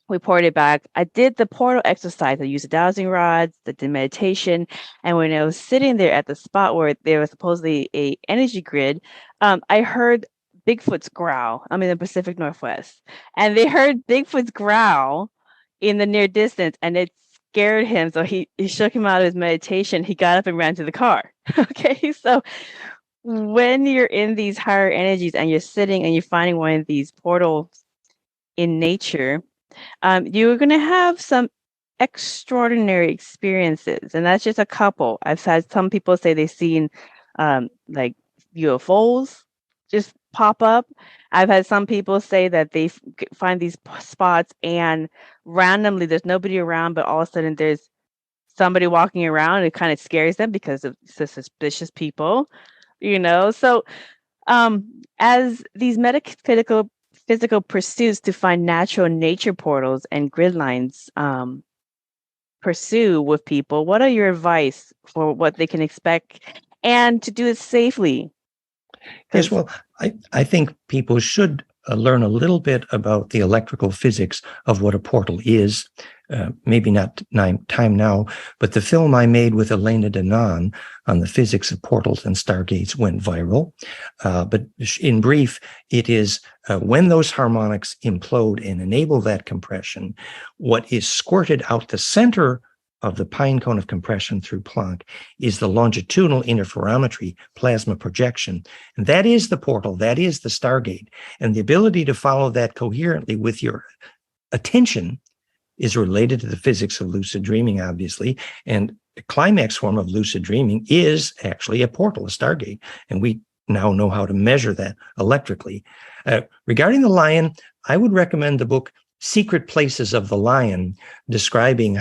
reported back, I did the portal exercise. I used the dowsing rods, the meditation. And when I was sitting there at the spot where there was supposedly a energy grid, I heard Bigfoot's growl. I'm in the Pacific Northwest. And they heard Bigfoot's growl in the near distance, and it scared him. So he shook him out of his meditation. He got up and ran to the car. Okay. So when you're in these higher energies and you're sitting and you're finding one of these portals in nature, you're going to have some extraordinary experiences. And that's just a couple. I've had some people say they've seen like UFOs just pop up. I've had some people say that they find these spots and randomly there's nobody around, but all of a sudden there's somebody walking around, and it kind of scares them because of suspicious people, So as these physical pursuits to find natural nature portals and grid lines pursue with people, what are your advice for what they can expect and to do it safely? Yes, well, I think people should learn a little bit about the electrical physics of what a portal is. Maybe not time now, but the film I made with Elena Denon on the physics of portals and stargates went viral. But in brief, it is when those harmonics implode and enable that compression, what is squirted out the center of the pine cone of compression through Planck is the longitudinal interferometry plasma projection. And that is the portal, that is the Stargate. And the ability to follow that coherently with your attention is related to the physics of lucid dreaming, obviously. And the climax form of lucid dreaming is actually a portal, a Stargate. And we now know how to measure that electrically. Regarding the lion, I would recommend the book Secret Places of the Lion, describing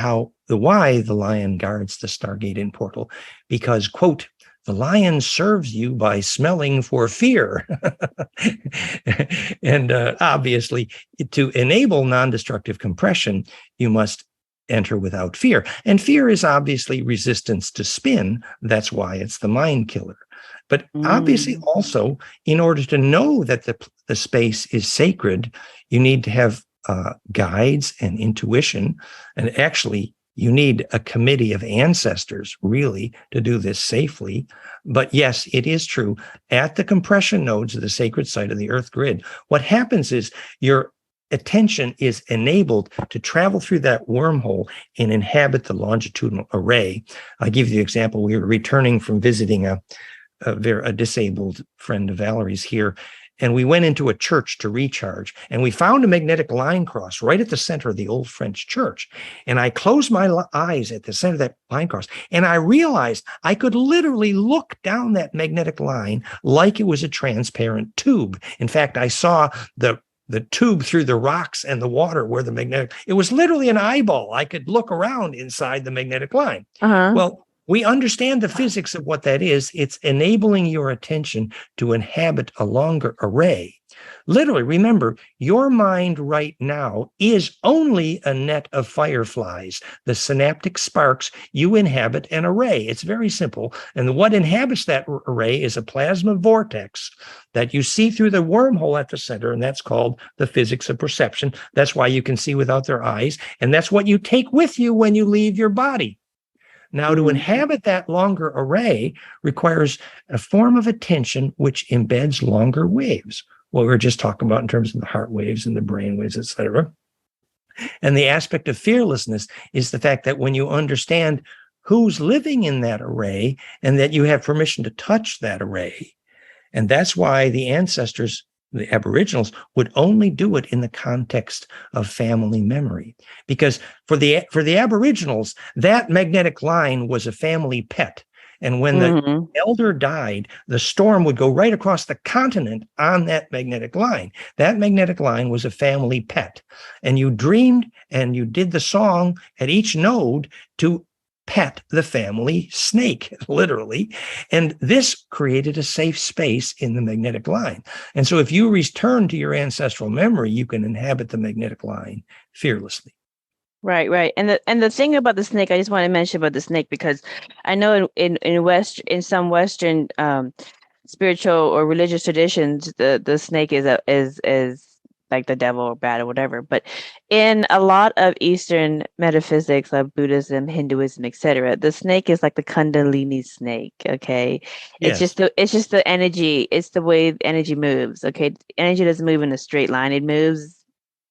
why the lion guards the Stargate and portal, because, quote, the lion serves you by smelling for fear. And obviously, to enable non-destructive compression, you must enter without fear. And fear is obviously resistance to spin. That's why it's the mind killer. But obviously also, in order to know that the space is sacred, you need to have guides and intuition. And actually, you need a committee of ancestors, really, to do this safely. But yes, it is true. At the compression nodes of the sacred site of the Earth grid, what happens is your attention is enabled to travel through that wormhole and inhabit the longitudinal array. I'll give you the example. We were returning from visiting a disabled friend of Valerie's here, and we went into a church to recharge, and we found a magnetic line cross right at the center of the old French church. And I closed my eyes at the center of that line cross, and I realized I could literally look down that magnetic line like it was a transparent tube. In fact, I saw the tube through the rocks and the water where it was literally an eyeball. I could look around inside the magnetic line. Well, we understand the physics of what that is. It's enabling your attention to inhabit a longer array. Literally, remember, your mind right now is only a net of fireflies. The synaptic sparks, you inhabit an array. It's very simple. And what inhabits that array is a plasma vortex that you see through the wormhole at the center, and that's called the physics of perception. That's why you can see without their eyes. And that's what you take with you when you leave your body. Now, to inhabit that longer array requires a form of attention which embeds longer waves. What we were just talking about in terms of the heart waves and the brain waves, et cetera. And the aspect of fearlessness is the fact that when you understand who's living in that array and that you have permission to touch that array, and that's why the ancestors, the Aboriginals, would only do it in the context of family memory. Because for the Aboriginals, that magnetic line was a family pet. And when the elder died, the storm would go right across the continent on that magnetic line. That magnetic line was a family pet. And you dreamed and you did the song at each node to pet the family snake, literally. And this created a safe space in the magnetic line. And so if you return to your ancestral memory, you can inhabit the magnetic line fearlessly. Right. And the thing about the snake, I just want to mention about the snake, because I know in some Western spiritual or religious traditions, the snake is like the devil or bad or whatever. But in a lot of Eastern metaphysics like Buddhism, Hinduism, etc., the snake is like the Kundalini snake. Okay. Yes. It's just the energy. It's the way the energy moves. Okay. Energy doesn't move in a straight line. It moves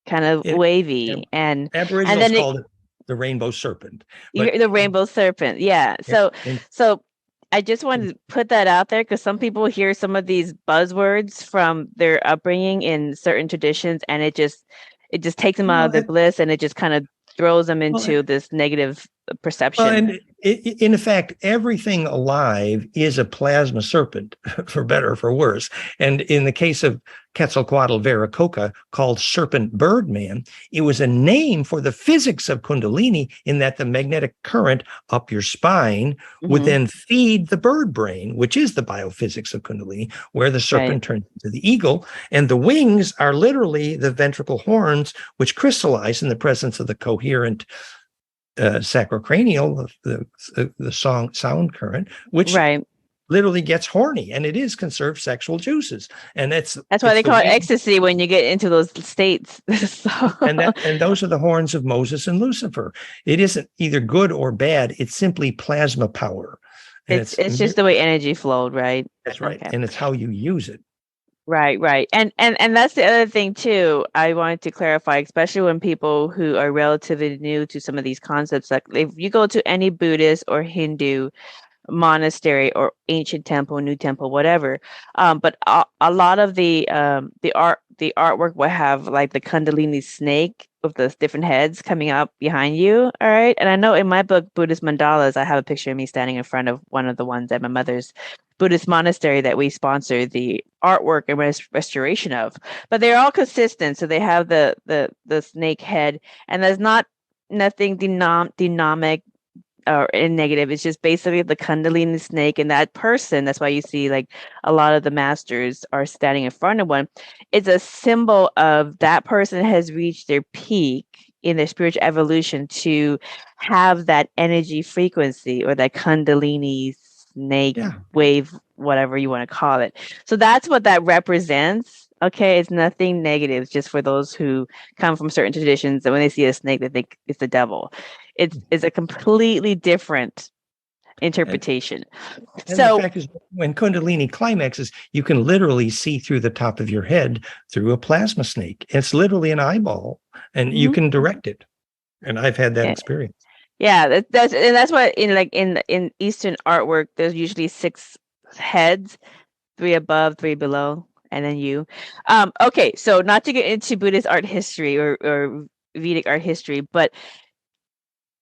kind of wavy. And Aboriginals called it the rainbow serpent. The rainbow serpent. Yeah. So I just wanted to put that out there, because some people hear some of these buzzwords from their upbringing in certain traditions, and it just takes them out of their bliss, and it just kind of throws them into this negative perception. Well, and in fact, everything alive is a plasma serpent, for better or for worse. And in the case of Quetzalcoatl Veracocha, called Serpent Birdman, it was a name for the physics of Kundalini, in that the magnetic current up your spine would then feed the bird brain, which is the biophysics of Kundalini, where the serpent turns into the eagle. And the wings are literally the ventricle horns, which crystallize in the presence of the coherent sacrocranial, the sound current, which literally gets horny, and it is conserved sexual juices, and that's why they call it ecstasy when you get into those states. and those are the horns of Moses and Lucifer. It isn't either good or bad; it's simply plasma power. It's just the way energy flowed, right? That's right, and it's how you use it. Right. And that's the other thing too. I wanted to clarify, especially when people who are relatively new to some of these concepts, like if you go to any Buddhist or Hindu monastery or ancient temple, new temple, whatever. But a lot of the artwork will have like the Kundalini snake with the different heads coming up behind you. All right. And I know in my book, Buddhist Mandalas, I have a picture of me standing in front of one of the ones at my mother's Buddhist monastery that we sponsor the artwork and restoration of. But they're all consistent. So they have the snake head, and there's nothing dynamic or in negative. It's just basically the Kundalini snake and that person. That's why you see like a lot of the masters are standing in front of one. It's a symbol of that person has reached their peak in their spiritual evolution to have that energy frequency or that Kundalini snake wave, whatever you want to call it. So that's what that represents. Okay, it's nothing negative. It's just for those who come from certain traditions that when they see a snake, they think it's the devil. It's a completely different interpretation. And so the fact is, when Kundalini climaxes, you can literally see through the top of your head through a plasma snake. It's literally an eyeball, and you can direct it. And I've had that experience. Yeah, that's why in Eastern artwork, there's usually 6 heads, 3 above, 3 below, and then you. Okay, so not to get into Buddhist art history or Vedic art history, but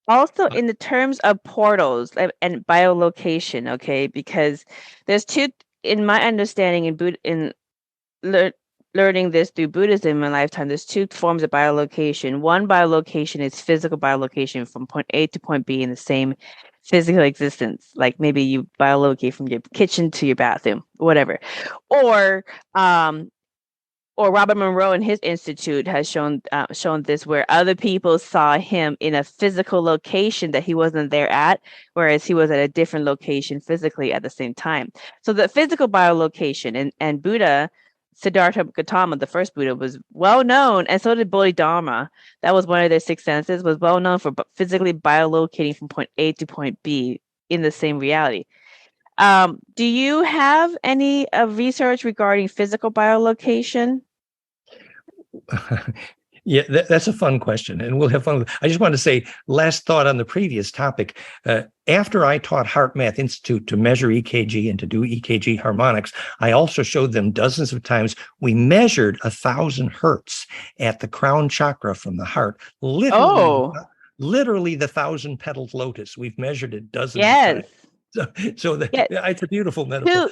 also in the terms of portals and biolocation, okay, because there's 2, in my understanding, learning this through Buddhism in my lifetime, there's 2 forms of biolocation. One biolocation is physical biolocation from point A to point B in the same physical existence. Like maybe you biolocate from your kitchen to your bathroom, whatever. Or Robert Monroe and his institute has shown this, where other people saw him in a physical location that he wasn't there at, whereas he was at a different location physically at the same time. So the physical biolocation and Buddha, Siddhartha Gautama, the first Buddha, was well known, and so did Bodhidharma. That was one of their 6 senses, was well known for physically biolocating from point A to point B in the same reality. Do you have any research regarding physical biolocation? Yeah, that's a fun question, and we'll have fun. I just want to say, last thought on the previous topic. After I taught Heart Math Institute to measure EKG and to do EKG harmonics, I also showed them dozens of times. We measured 1,000 hertz at the crown chakra from the heart. Literally the 1,000-petaled lotus. We've measured it dozens of times. It's a beautiful metaphor.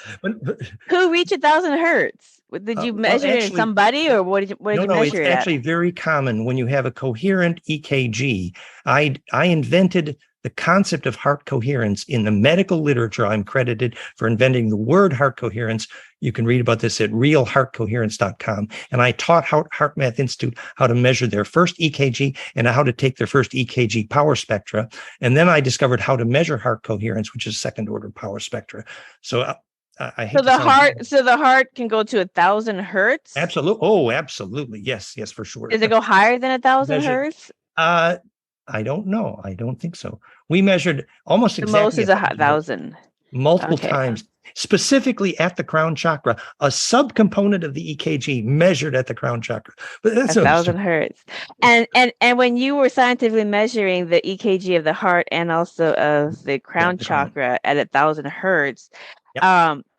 Who reached 1,000 hertz? Did you measure it in somebody, or what did you measure it at? No, it's actually very common when you have a coherent EKG. I invented the concept of heart coherence in the medical literature. I'm credited for inventing the word heart coherence. You can read about this at realheartcoherence.com. And I taught Heart Math Institute how to measure their first EKG and how to take their first EKG power spectra. And then I discovered how to measure heart coherence, which is second order power spectra. So I hate so the heart can go to 1,000 hertz? Absolutely. Oh, absolutely. Yes, for sure. Does it go higher than 1,000 hertz? I don't know. I don't think so. We measured almost exactly. The most is 1,000. Multiple times, specifically at the crown chakra, a subcomponent of the EKG measured at the crown chakra. But that's 1,000 hertz. And when you were scientifically measuring the EKG of the heart and also of the crown chakra at 1,000 hertz, the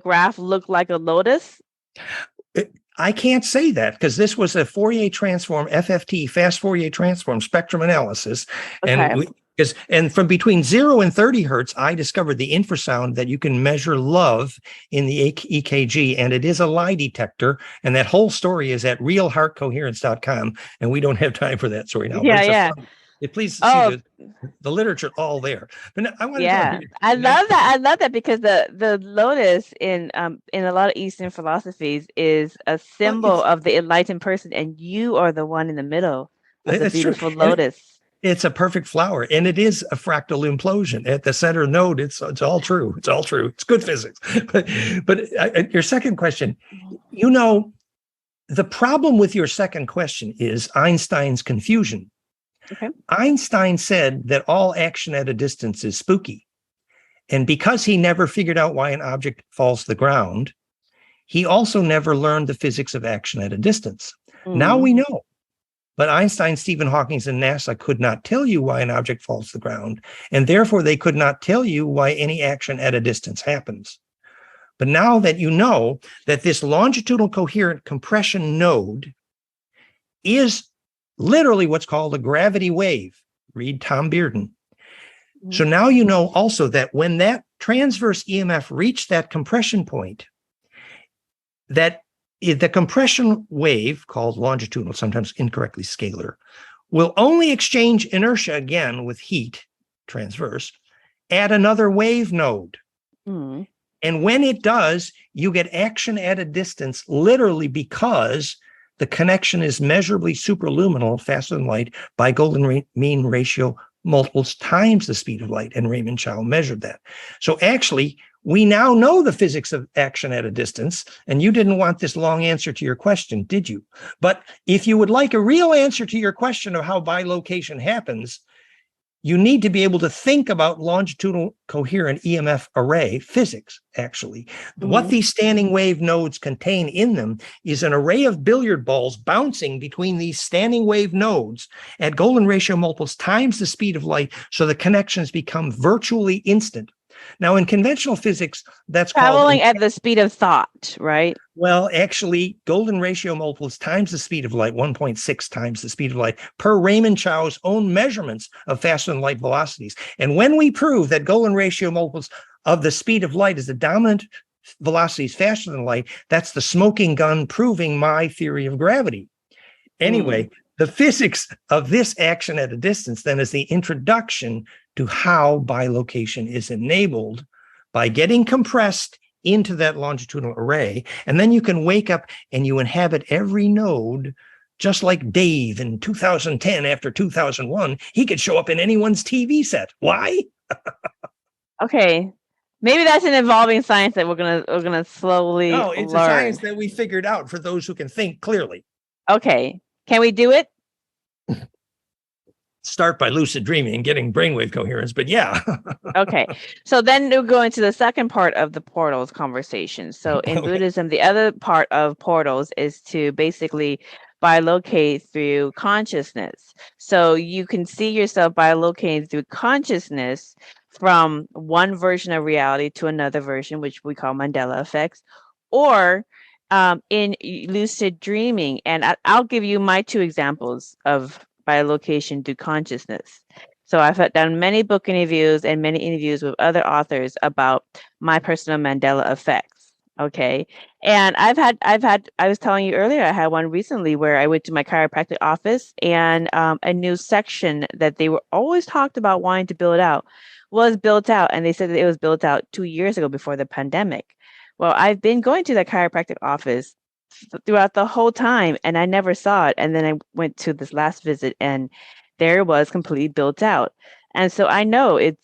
graph looked like a lotus. I can't say that because this was a Fourier transform, FFT, fast Fourier transform spectrum analysis. And and from between 0 and 30 hertz, I discovered the infrasound that you can measure love in the EKG, and it is a lie detector. And that whole story is at realheartcoherence.com. And we don't have time for that story now. Please see the literature all there. But I want to I love that. I love that because the lotus in a lot of Eastern philosophies is a symbol of the enlightened person, and you are the one in the middle of the beautiful lotus. It's a perfect flower, and it is a fractal implosion at the center node. It's all true. It's all true. It's good physics. But your second question, the problem with your second question is Einstein's confusion. Okay. Einstein said that all action at a distance is spooky. And because he never figured out why an object falls to the ground, he also never learned the physics of action at a distance. Now we know. But Einstein, Stephen Hawking, and NASA could not tell you why an object falls to the ground, and therefore they could not tell you why any action at a distance happens. But now that you know that this longitudinal coherent compression node is literally what's called a gravity wave, read Tom Bearden. So now you know also that when that transverse EMF reached that compression point, that the compression wave, called longitudinal, sometimes incorrectly scalar, will only exchange inertia again with heat, transverse, at another wave node. And when it does, you get action at a distance, literally because the connection is measurably superluminal, faster than light, by golden mean ratio multiples times the speed of light. And Raymond Chow measured that. So actually, we now know the physics of action at a distance. And you didn't want this long answer to your question, did you? But if you would like a real answer to your question of how bilocation happens, you need to be able to think about longitudinal coherent EMF array physics, actually. What these standing wave nodes contain in them is an array of billiard balls bouncing between these standing wave nodes at golden ratio multiples times the speed of light, so the connections become virtually instant. Now, in conventional physics, that's traveling at the speed of thought, right? Well, actually, golden ratio multiples times the speed of light, 1.6 times the speed of light, per Raymond Chow's own measurements of faster than light velocities. And when we prove that golden ratio multiples of the speed of light is the dominant velocities faster than light, that's the smoking gun proving my theory of gravity. Anyway, the physics of this action at a distance then is the introduction to how bilocation is enabled by getting compressed into that longitudinal array. And then you can wake up and you inhabit every node, just like Dave in 2010 after 2001. He could show up in anyone's TV set. Why? Okay. Maybe that's an evolving science that we're gonna slowly learn. No, it's a science that we figured out for those who can think clearly. Okay. Can we do it? Start by lucid dreaming and getting brainwave coherence, but yeah. Okay. So then we'll go into the second part of the portals conversation. So in Buddhism, the other part of portals is to basically bilocate through consciousness. So you can see yourself bilocating through consciousness from one version of reality to another version, which we call Mandela effects, or in lucid dreaming. And I'll give you my two examples of bilocation through consciousness. So I've done many book interviews and many interviews with other authors about my personal Mandela effects. Okay. And I was telling you earlier, I had one recently where I went to my chiropractic office, and a new section that they were always talked about wanting to build out was built out. And they said that it was built out 2 years ago before the pandemic. Well, I've been going to the chiropractic office throughout the whole time, and I never saw it. And then I went to this last visit, and there it was, completely built out. And so I know it's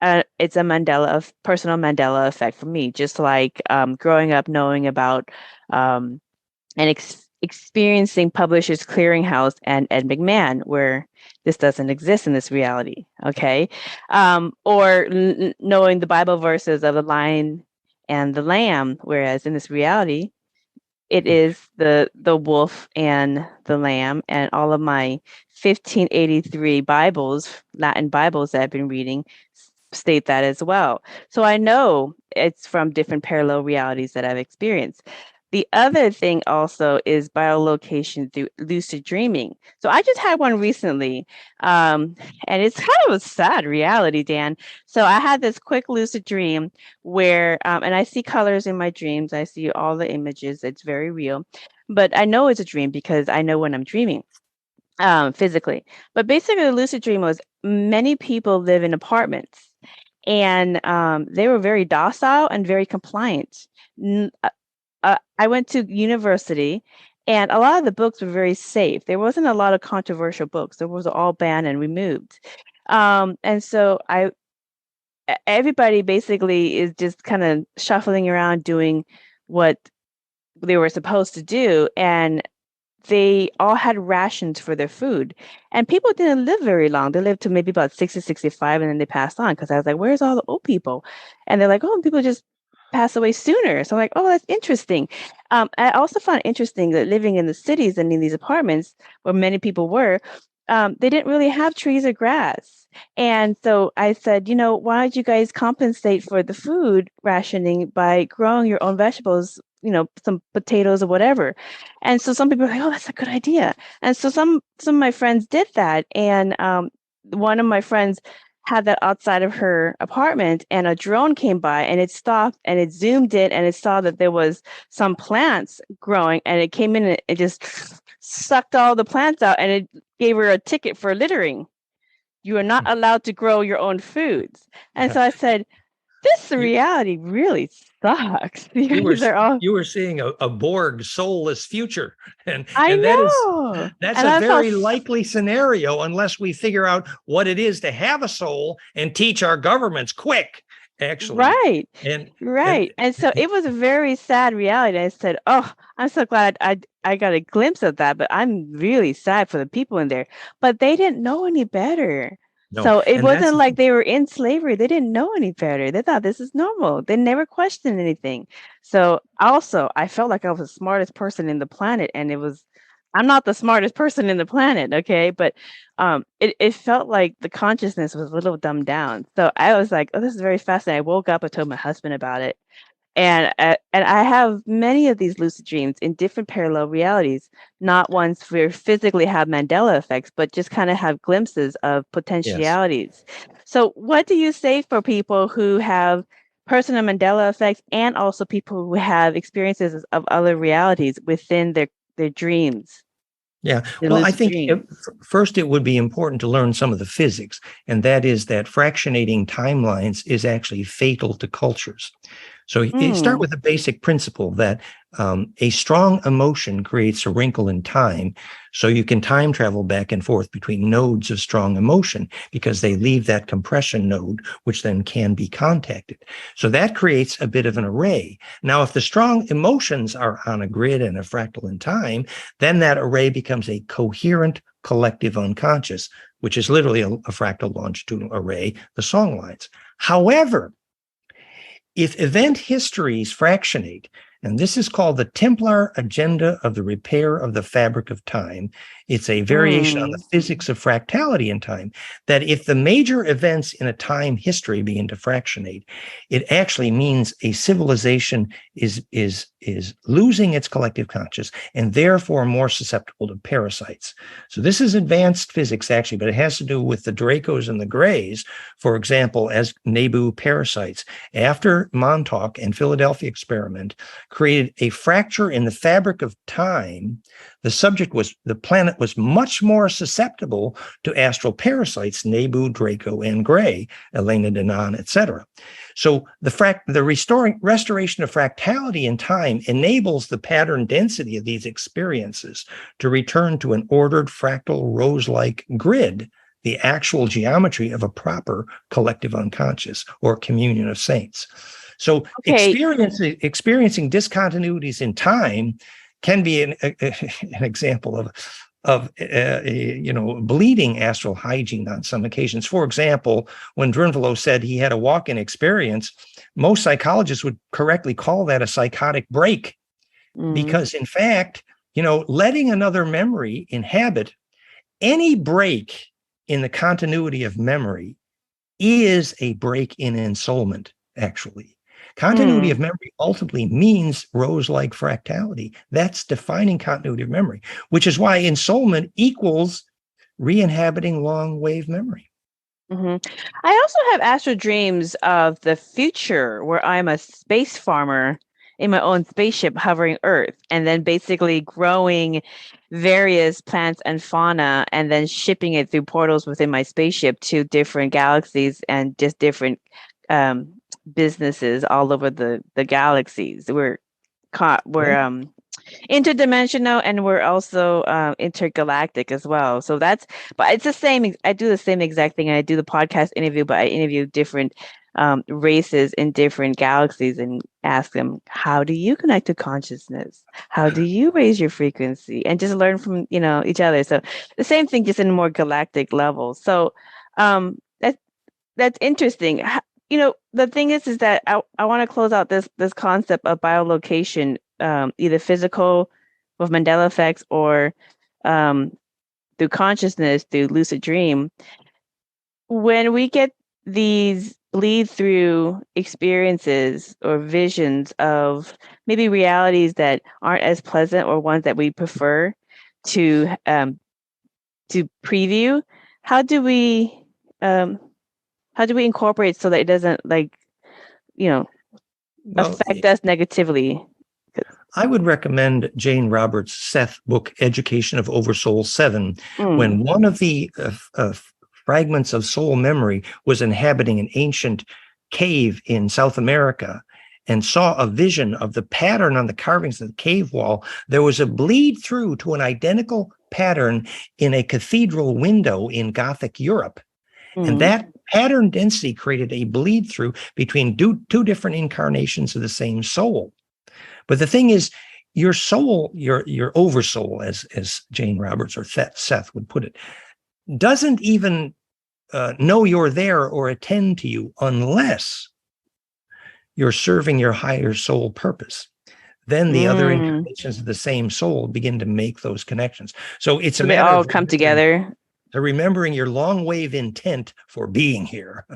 a personal Mandela effect for me, just like growing up knowing about and experiencing Publishers Clearinghouse and Ed McMahon, where this doesn't exist in this reality. Okay, or knowing the Bible verses of the lion and the lamb, whereas in this reality, it is the wolf and the lamb. And all of my 1583 Bibles, Latin Bibles that I've been reading, state that as well. So I know it's from different parallel realities that I've experienced. The other thing also is biolocation through lucid dreaming. So I just had one recently, and it's kind of a sad reality, Dan. So I had this quick lucid dream where, and I see colors in my dreams. I see all the images. It's very real. But I know it's a dream because I know when I'm dreaming physically. But basically, the lucid dream was many people live in apartments, and they were very docile and very compliant. I went to university, and a lot of the books were very safe. There wasn't a lot of controversial books. They was all banned and removed. And so everybody basically is just kind of shuffling around doing what they were supposed to do. And they all had rations for their food. And people didn't live very long. They lived to maybe about 60, 65, and then they passed on, because I was like, where's all the old people? And they're like, oh, people just pass away sooner. So I'm like, oh, that's interesting. I also found it interesting that living in the cities and in these apartments where many people were, they didn't really have trees or grass. And so I said, why don't you guys compensate for the food rationing by growing your own vegetables, some potatoes or whatever. And so some people are like, oh, that's a good idea. And so some of my friends did that. And one of my friends had that outside of her apartment, and a drone came by and it stopped and it zoomed in and it saw that there was some plants growing, and it came in and it just sucked all the plants out, and it gave her a ticket for littering. You are not allowed to grow your own foods. And so I said, this reality really sucks. These are all. You were seeing a Borg soulless future, and I know that's and a I very likely scenario unless we figure out what it is to have a soul and teach our governments quick. Actually, right, and and so it was a very sad reality. I said, "Oh, I'm so glad I got a glimpse of that, but I'm really sad for the people in there." But they didn't know any better. No, so it and wasn't like they were in slavery. They didn't know any better. They thought this is normal. They never questioned anything. So also, I felt like I was the smartest person in the planet, and I'm not the smartest person in the planet, okay? But it felt like the consciousness was a little dumbed down. So I was like, oh, this is very fascinating. I woke up, I told my husband about it. And I have many of these lucid dreams in different parallel realities, not ones where physically have Mandela effects, but just kind of have glimpses of potentialities. Yes. So what do you say for people who have personal Mandela effects and also people who have experiences of other realities within their dreams? Yeah. Well, I think first it would be important to learn some of the physics, and that is that fractionating timelines is actually fatal to cultures. So you start with a basic principle that a strong emotion creates a wrinkle in time. So you can time travel back and forth between nodes of strong emotion because they leave that compression node, which then can be contacted. So that creates a bit of an array. Now, if the strong emotions are on a grid and a fractal in time, then that array becomes a coherent collective unconscious, which is literally a fractal longitudinal array, the song lines. However, if event histories fractionate, and this is called the Templar agenda of the repair of the fabric of time. It's a variation on the physics of fractality in time, that if the major events in a time history begin to fractionate, it actually means a civilization is losing its collective conscious and therefore more susceptible to parasites. So this is advanced physics, actually, but it has to do with the Dracos and the Greys, for example, as Nebu parasites. After Montauk and Philadelphia experiment created a fracture in the fabric of time, the planet was much more susceptible to astral parasites, Nebu, Draco, and Gray, Elena Denon, etc. So the restoration of fractality in time enables the pattern density of these experiences to return to an ordered fractal rose-like grid, the actual geometry of a proper collective unconscious or communion of saints. So experiencing discontinuities in time can be an example of bleeding astral hygiene on some occasions. For example, when Drunvalo said he had a walk-in experience, most psychologists would correctly call that a psychotic break, because in fact, letting another memory inhabit any break in the continuity of memory is a break in ensoulment, actually. Continuity of memory ultimately means rose-like fractality. That's defining continuity of memory, which is why ensoulment equals re-inhabiting long-wave memory. I also have astral dreams of the future where I'm a space farmer in my own spaceship hovering Earth, and then basically growing various plants and fauna and then shipping it through portals within my spaceship to different galaxies and just different businesses all over the galaxies. We're interdimensional, and we're also intergalactic as well. So but it's the same. I do the same exact thing. I do the podcast interview, but I interview different races in different galaxies and ask them, how do you connect to consciousness? How do you raise your frequency? And just learn from each other. So the same thing, just in a more galactic level. So that's interesting. the thing is that I want to close out this concept of biolocation, either physical with Mandela effects or through consciousness, through lucid dream. When we get these bleed through experiences or visions of maybe realities that aren't as pleasant or ones that we prefer to preview, how do we incorporate so that it doesn't affect us negatively? I would recommend Jane Roberts' Seth book, Education of Oversoul 7, when one of the fragments of soul memory was inhabiting an ancient cave in South America and saw a vision of the pattern on the carvings of the cave wall. There was a bleed through to an identical pattern in a cathedral window in Gothic Europe. And that pattern density created a bleed through between two different incarnations of the same soul. But the thing is, your soul, your oversoul, as Jane Roberts or Seth would put it, doesn't even know you're there or attend to you unless you're serving your higher soul purpose. Then the other incarnations of the same soul begin to make those connections. So it's a matter they all of come together. Remembering your long wave intent for being here.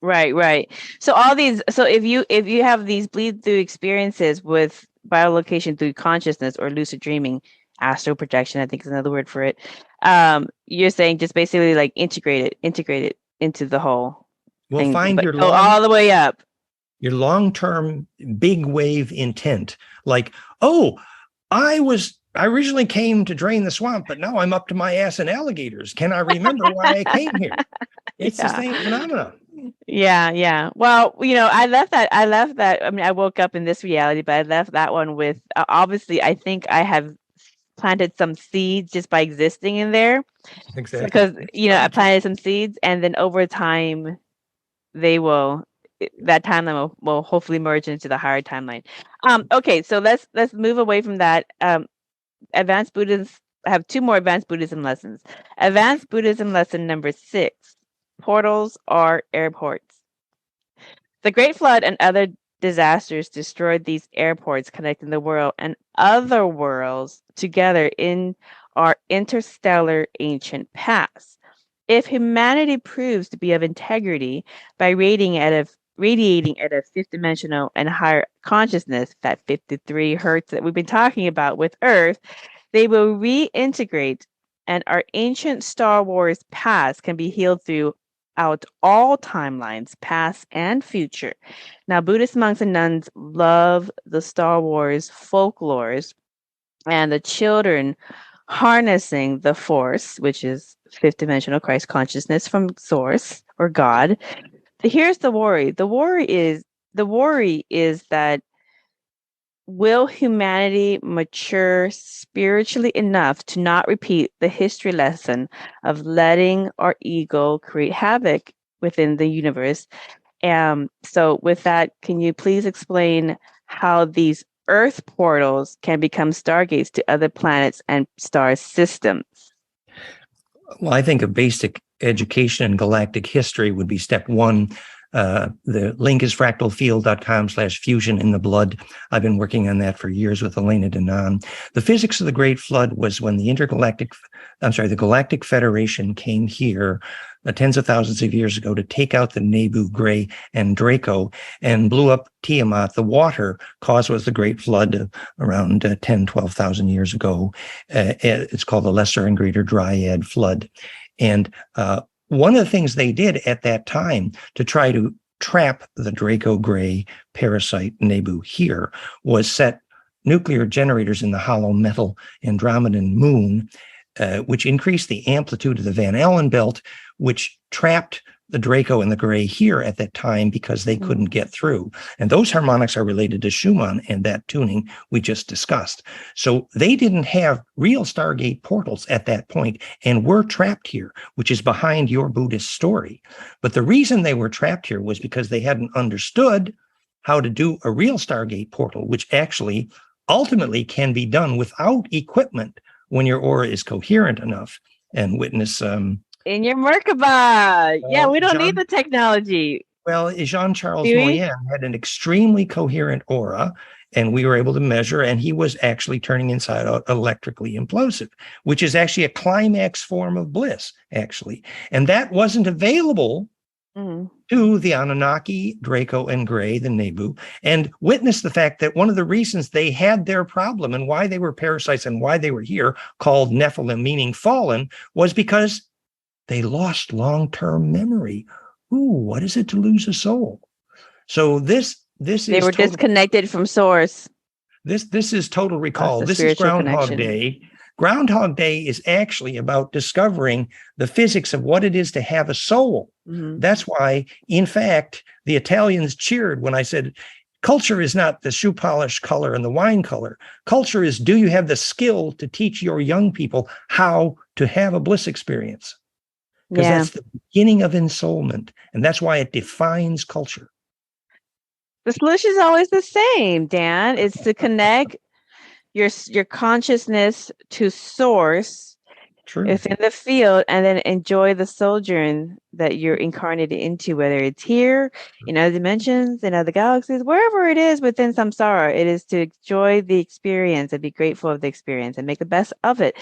Right. So if you have these bleed through experiences with biolocation through consciousness or lucid dreaming, astral projection, I think is another word for it. You're saying just basically like integrate it into the whole. Well, find your go all the way up. Your long-term big wave intent. Like, I originally came to drain the swamp, but now I'm up to my ass in alligators. Can I remember why I came here? It's the same phenomenon. Yeah. Well, I left that. I mean, I woke up in this reality, but I left that one with, obviously, I think I have planted some seeds just by existing in there. Exactly. Because, I planted some seeds, and then over time, that timeline will hopefully merge into the higher timeline. Okay, so let's move away from that. Advanced Buddhists have two more advanced Buddhism lessons. Advanced Buddhism lesson number 6. Portals are airports. The Great Flood and other disasters destroyed these airports connecting the world and other worlds together in our interstellar ancient past. If humanity proves to be of integrity by radiating at a fifth dimensional and higher consciousness, that 53 hertz that we've been talking about with Earth, they will reintegrate, and our ancient Star Wars past can be healed throughout all timelines, past and future. Now, Buddhist monks and nuns love the Star Wars folklores, and the children harnessing the Force, which is fifth dimensional Christ consciousness from Source or God. Here's the worry. The worry is that will humanity mature spiritually enough to not repeat the history lesson of letting our ego create havoc within the universe? So with that, can you please explain how these Earth portals can become stargates to other planets and star systems? Well, I think a basic education in galactic history would be step 1. The link is fractalfield.com/fusion in the blood. I've been working on that for years with Elena Denon. The physics of the Great Flood was when the Galactic Federation came here tens of thousands of years ago to take out the Nebu, Gray, and Draco and blew up Tiamat. The water cause was the Great Flood around 12,000 years ago. It's called the Lesser and Greater Dryad Flood. And one of the things they did at that time to try to trap the Draco Gray parasite Nebu here was set nuclear generators in the hollow metal Andromedan moon, which increased the amplitude of the Van Allen belt, which trapped the Draco and the Gray here at that time because they couldn't get through. And those harmonics are related to Schumann and that tuning we just discussed. So they didn't have real Stargate portals at that point and were trapped here, which is behind your Buddhist story. But the reason they were trapped here was because they hadn't understood how to do a real Stargate portal, which actually ultimately can be done without equipment when your aura is coherent enough. And witness in your Merkaba. Yeah, we don't need the technology. Well, Jean-Charles Do we? Moyen had an extremely coherent aura, and we were able to measure, and he was actually turning inside out electrically implosive, which is actually a climax form of bliss, actually. And that wasn't available to the Anunnaki, Draco, and Gray, the Nebu, and witness the fact that one of the reasons they had their problem and why they were parasites and why they were here, called Nephilim, meaning fallen, was because they lost long-term memory. Ooh, what is it to lose a soul? So this They is were total, disconnected from source. this is total recall. That's the This is spiritual Groundhog connection. Day. Groundhog Day is actually about discovering the physics of what it is to have a soul. That's why, in fact, the Italians cheered when I said, culture is not the shoe polish color and the wine color. Culture is, do you have the skill to teach your young people how to have a bliss experience? Because that's the beginning of ensoulment. And that's why it defines culture. The solution is always the same, Dan. It's to connect your consciousness to source. True. Within the field, and then enjoy the sojourn that you're incarnated into, whether it's here, in other dimensions, in other galaxies, wherever it is within samsara. It is to enjoy the experience and be grateful of the experience and make the best of it.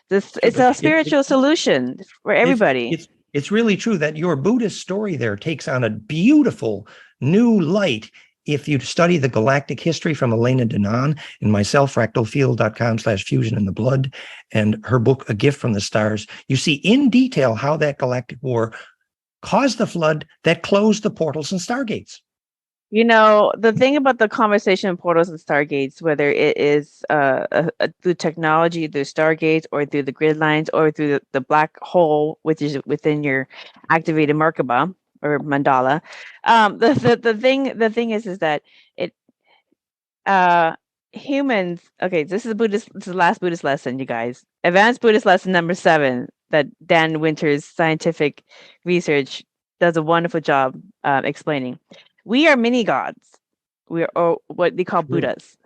It's a spiritual solution for everybody. It's really true that your Buddhist story there takes on a beautiful new light if you study the galactic history from Elena Denon in myself, fractalfield.com/fusion in the blood, and her book, A Gift from the Stars, you see in detail how that galactic war caused the flood that closed the portals and stargates. You know, the thing about the conversation in portals and stargates, whether it is through technology, through stargates, or through the grid lines, or through the black hole, which is within your activated Merkaba or mandala, the thing is that it humans. Okay, this is the last Buddhist lesson, you guys. Advanced Buddhist lesson number 7 that Dan Winter's scientific research does a wonderful job explaining. We are mini gods. We are what they call Buddhas.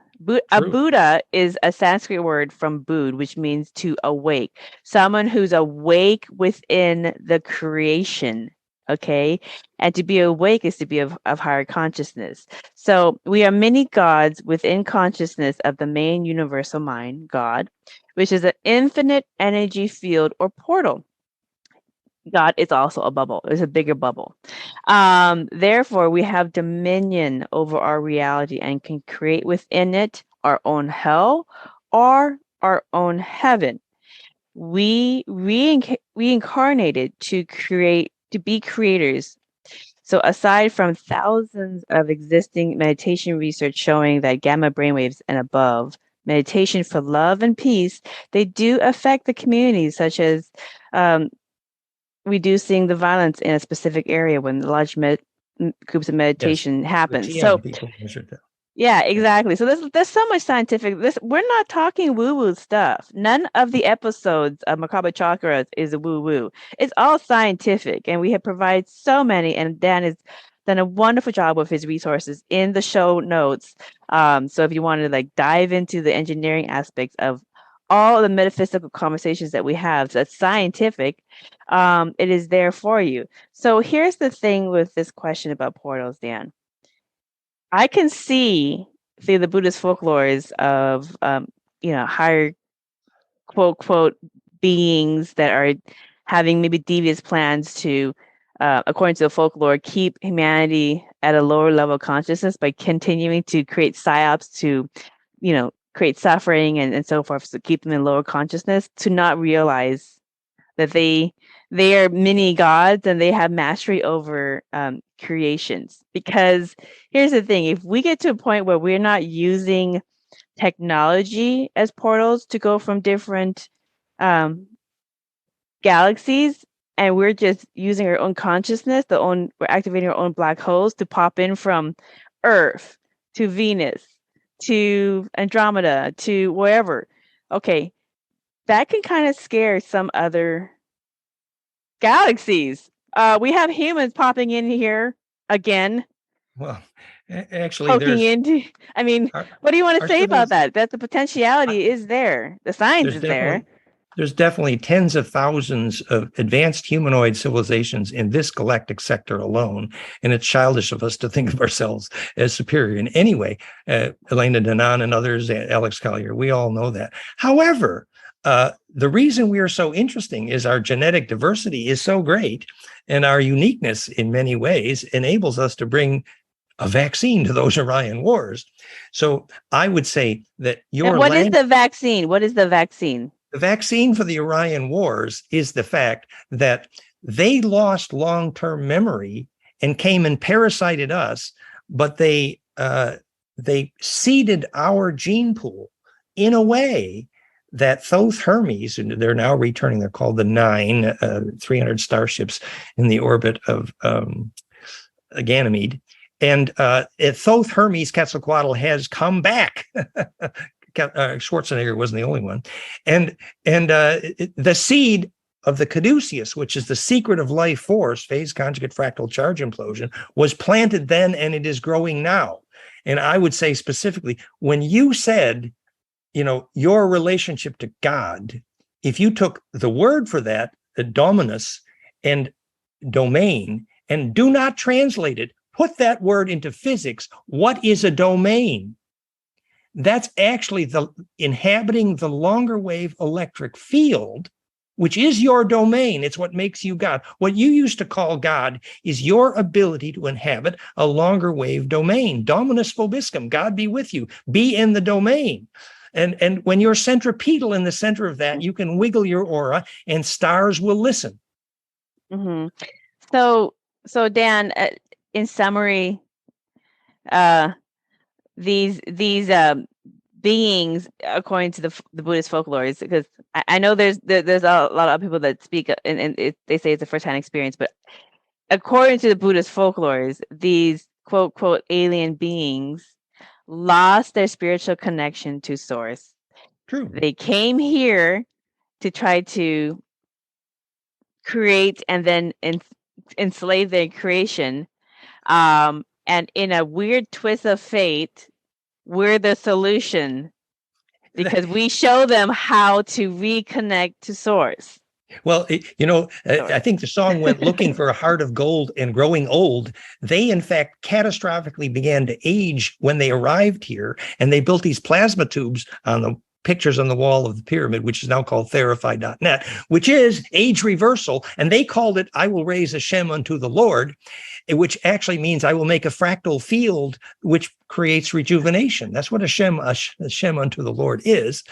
A Buddha is a Sanskrit word from Bud, which means to awake. Someone who's awake within the creation. Okay. And to be awake is to be of higher consciousness. So we are mini gods within consciousness of the main universal mind, God, which is an infinite energy field or portal. God is also a bubble. It's a bigger bubble. Therefore, we have dominion over our reality and can create within it our own hell or our own heaven. We reincarnated to be creators. So aside from thousands of existing meditation research showing that gamma brainwaves and above, meditation for love and peace, they do affect the community, such as reducing the violence in a specific area when large groups of meditation happens. So yeah, exactly. So there's so much scientific. We're not talking woo-woo stuff. None of the episodes of Merkaba Chakra is a woo-woo. It's all scientific, and we have provided so many. And Dan has done a wonderful job with his resources in the show notes. So if you want to dive into the engineering aspects of all the metaphysical conversations that we have, that's scientific, it is there for you. So here's the thing with this question about portals, Dan. I can see through the Buddhist folklores of, higher quote beings that are having maybe devious plans to, according to the folklore, keep humanity at a lower level of consciousness by continuing to create psyops to, create suffering and so forth, so keep them in lower consciousness, to not realize that they are mini gods and they have mastery over creations. Because here's the thing, if we get to a point where we're not using technology as portals to go from different galaxies, and we're just using our own consciousness, we're activating our own black holes to pop in from Earth to Venus to Andromeda to wherever, okay, that can kind of scare some other galaxies. We have humans popping in here again. Well, actually, what do you want to say about that? That the potentiality is there. The science is there. There's definitely tens of thousands of advanced humanoid civilizations in this galactic sector alone. And it's childish of us to think of ourselves as superior in any way. Elena Danaan and others, Alex Collier, we all know that. However, the reason we are so interesting is our genetic diversity is so great, and our uniqueness in many ways enables us to bring a vaccine to those Orion wars. So I would say that What is the vaccine? What is the vaccine? The vaccine for the Orion Wars is the fact that they lost long-term memory and came and parasited us, but they seeded our gene pool in a way that Thoth Hermes, and they're now returning, they're called the 9, 300 starships in the orbit of Ganymede. And Thoth Hermes Quetzalcoatl has come back. Schwarzenegger wasn't the only one. And the seed of the caduceus, which is the secret of life force, phase conjugate fractal charge implosion, was planted then, and it is growing now. And I would say specifically, when you said, your relationship to God, if you took the word for that, the dominus and domain, and do not translate it, put that word into physics, what is a domain? That's actually the inhabiting the longer wave electric field, which is your domain. It's what makes you God. What you used to call God is your ability to inhabit a longer wave domain. Dominus vobiscum, God be with you. Be in the domain. And when you're centripetal in the center of that, you can wiggle your aura and stars will listen. Mm-hmm. So Dan, in summary, these beings, according to the Buddhist folklores, because I know there's a lot of people that speak and they say it's a first-hand experience, but according to the Buddhist folklores, these quote alien beings lost their spiritual connection to source. True. They came here to try to create and then enslave their creation. And in a weird twist of fate, we're the solution because we show them how to reconnect to source. Well, I think the song went looking for a heart of gold and growing old. They, in fact, catastrophically began to age when they arrived here, and they built these plasma tubes on the pictures on the wall of the pyramid, which is now called Therify.net, which is age reversal. And they called it, I will raise a Shem unto the Lord, which actually means I will make a fractal field, which creates rejuvenation. That's what a Shem unto the Lord is.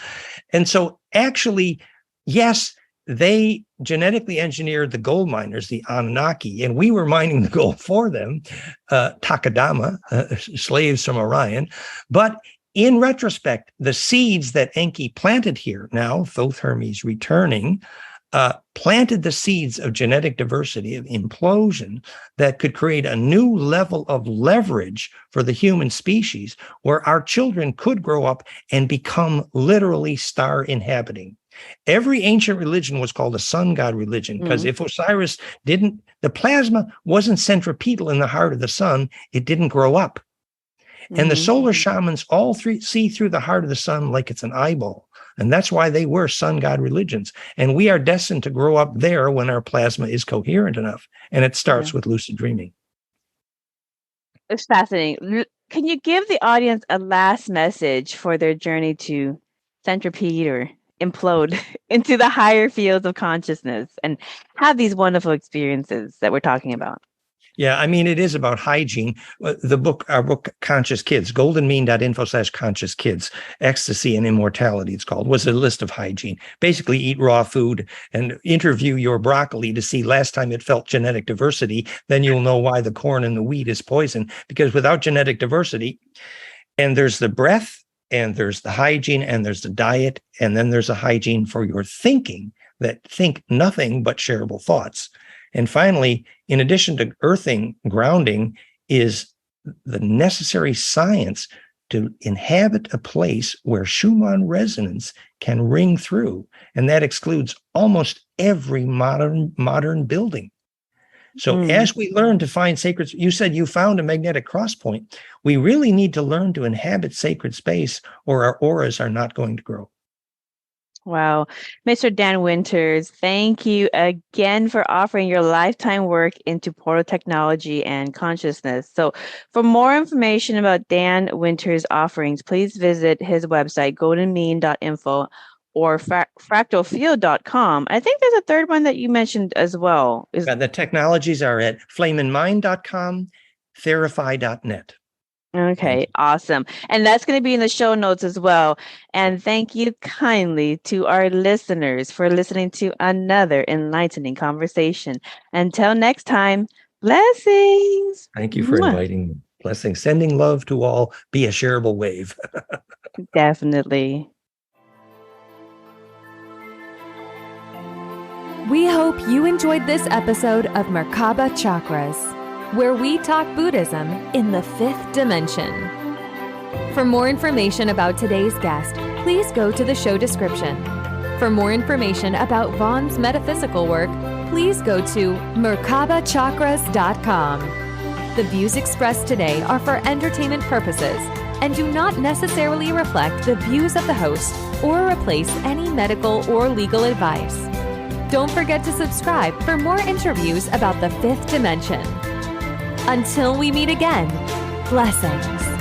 And so actually, yes, they genetically engineered the gold miners, the Anunnaki, and we were mining the gold for them, Takadama, slaves from Orion. But in retrospect, the seeds that Enki planted here, now Thoth Hermes returning, planted the seeds of genetic diversity, of implosion, that could create a new level of leverage for the human species, where our children could grow up and become literally star inhabiting. Every ancient religion was called a sun god religion, because if Osiris the plasma wasn't centripetal in the heart of the sun, it didn't grow up. And the solar shamans all see through the heart of the sun like it's an eyeball. And that's why they were sun god religions. And we are destined to grow up there when our plasma is coherent enough. And it starts with lucid dreaming. It's fascinating. Can you give the audience a last message for their journey to centripede or implode into the higher fields of consciousness and have these wonderful experiences that we're talking about? Yeah, I mean, it is about hygiene. Our book, Conscious Kids, goldenmean.info/conscious kids, Ecstasy and Immortality, it's called, was a list of hygiene. Basically, eat raw food and interview your broccoli to see last time it felt genetic diversity. Then you'll know why the corn and the wheat is poison. Because without genetic diversity, and there's the breath, and there's the hygiene, and there's the diet, and then there's a hygiene for your thinking, that think nothing but shareable thoughts. And finally, in addition to earthing, grounding is the necessary science to inhabit a place where Schumann resonance can ring through. And that excludes almost every modern building. So as we learn to find sacred, you said you found a magnetic cross point. We really need to learn to inhabit sacred space, or our auras are not going to grow. Wow. Mr. Dan Winters, thank you again for offering your lifetime work into portal technology and consciousness. So for more information about Dan Winters' offerings, please visit his website, goldenmean.info or fractalfield.com. I think there's a third one that you mentioned as well. The technologies are at flameinmind.com, therify.net. Okay, awesome. And that's going to be in the show notes as well. And thank you kindly to our listeners for listening to another enlightening conversation. Until next time, blessings. Thank you for inviting me. Blessings. Sending love to all. Be a shareable wave. Definitely. We hope you enjoyed this episode of Merkaba Chakras, where we talk Buddhism in the fifth dimension. For more information about today's guest, please go to the show description. For more information about Vaughn's metaphysical work, please go to merkabachakras.com. The views expressed today are for entertainment purposes and do not necessarily reflect the views of the host or replace any medical or legal advice. Don't forget to subscribe for more interviews about the fifth dimension. Until we meet again, blessings.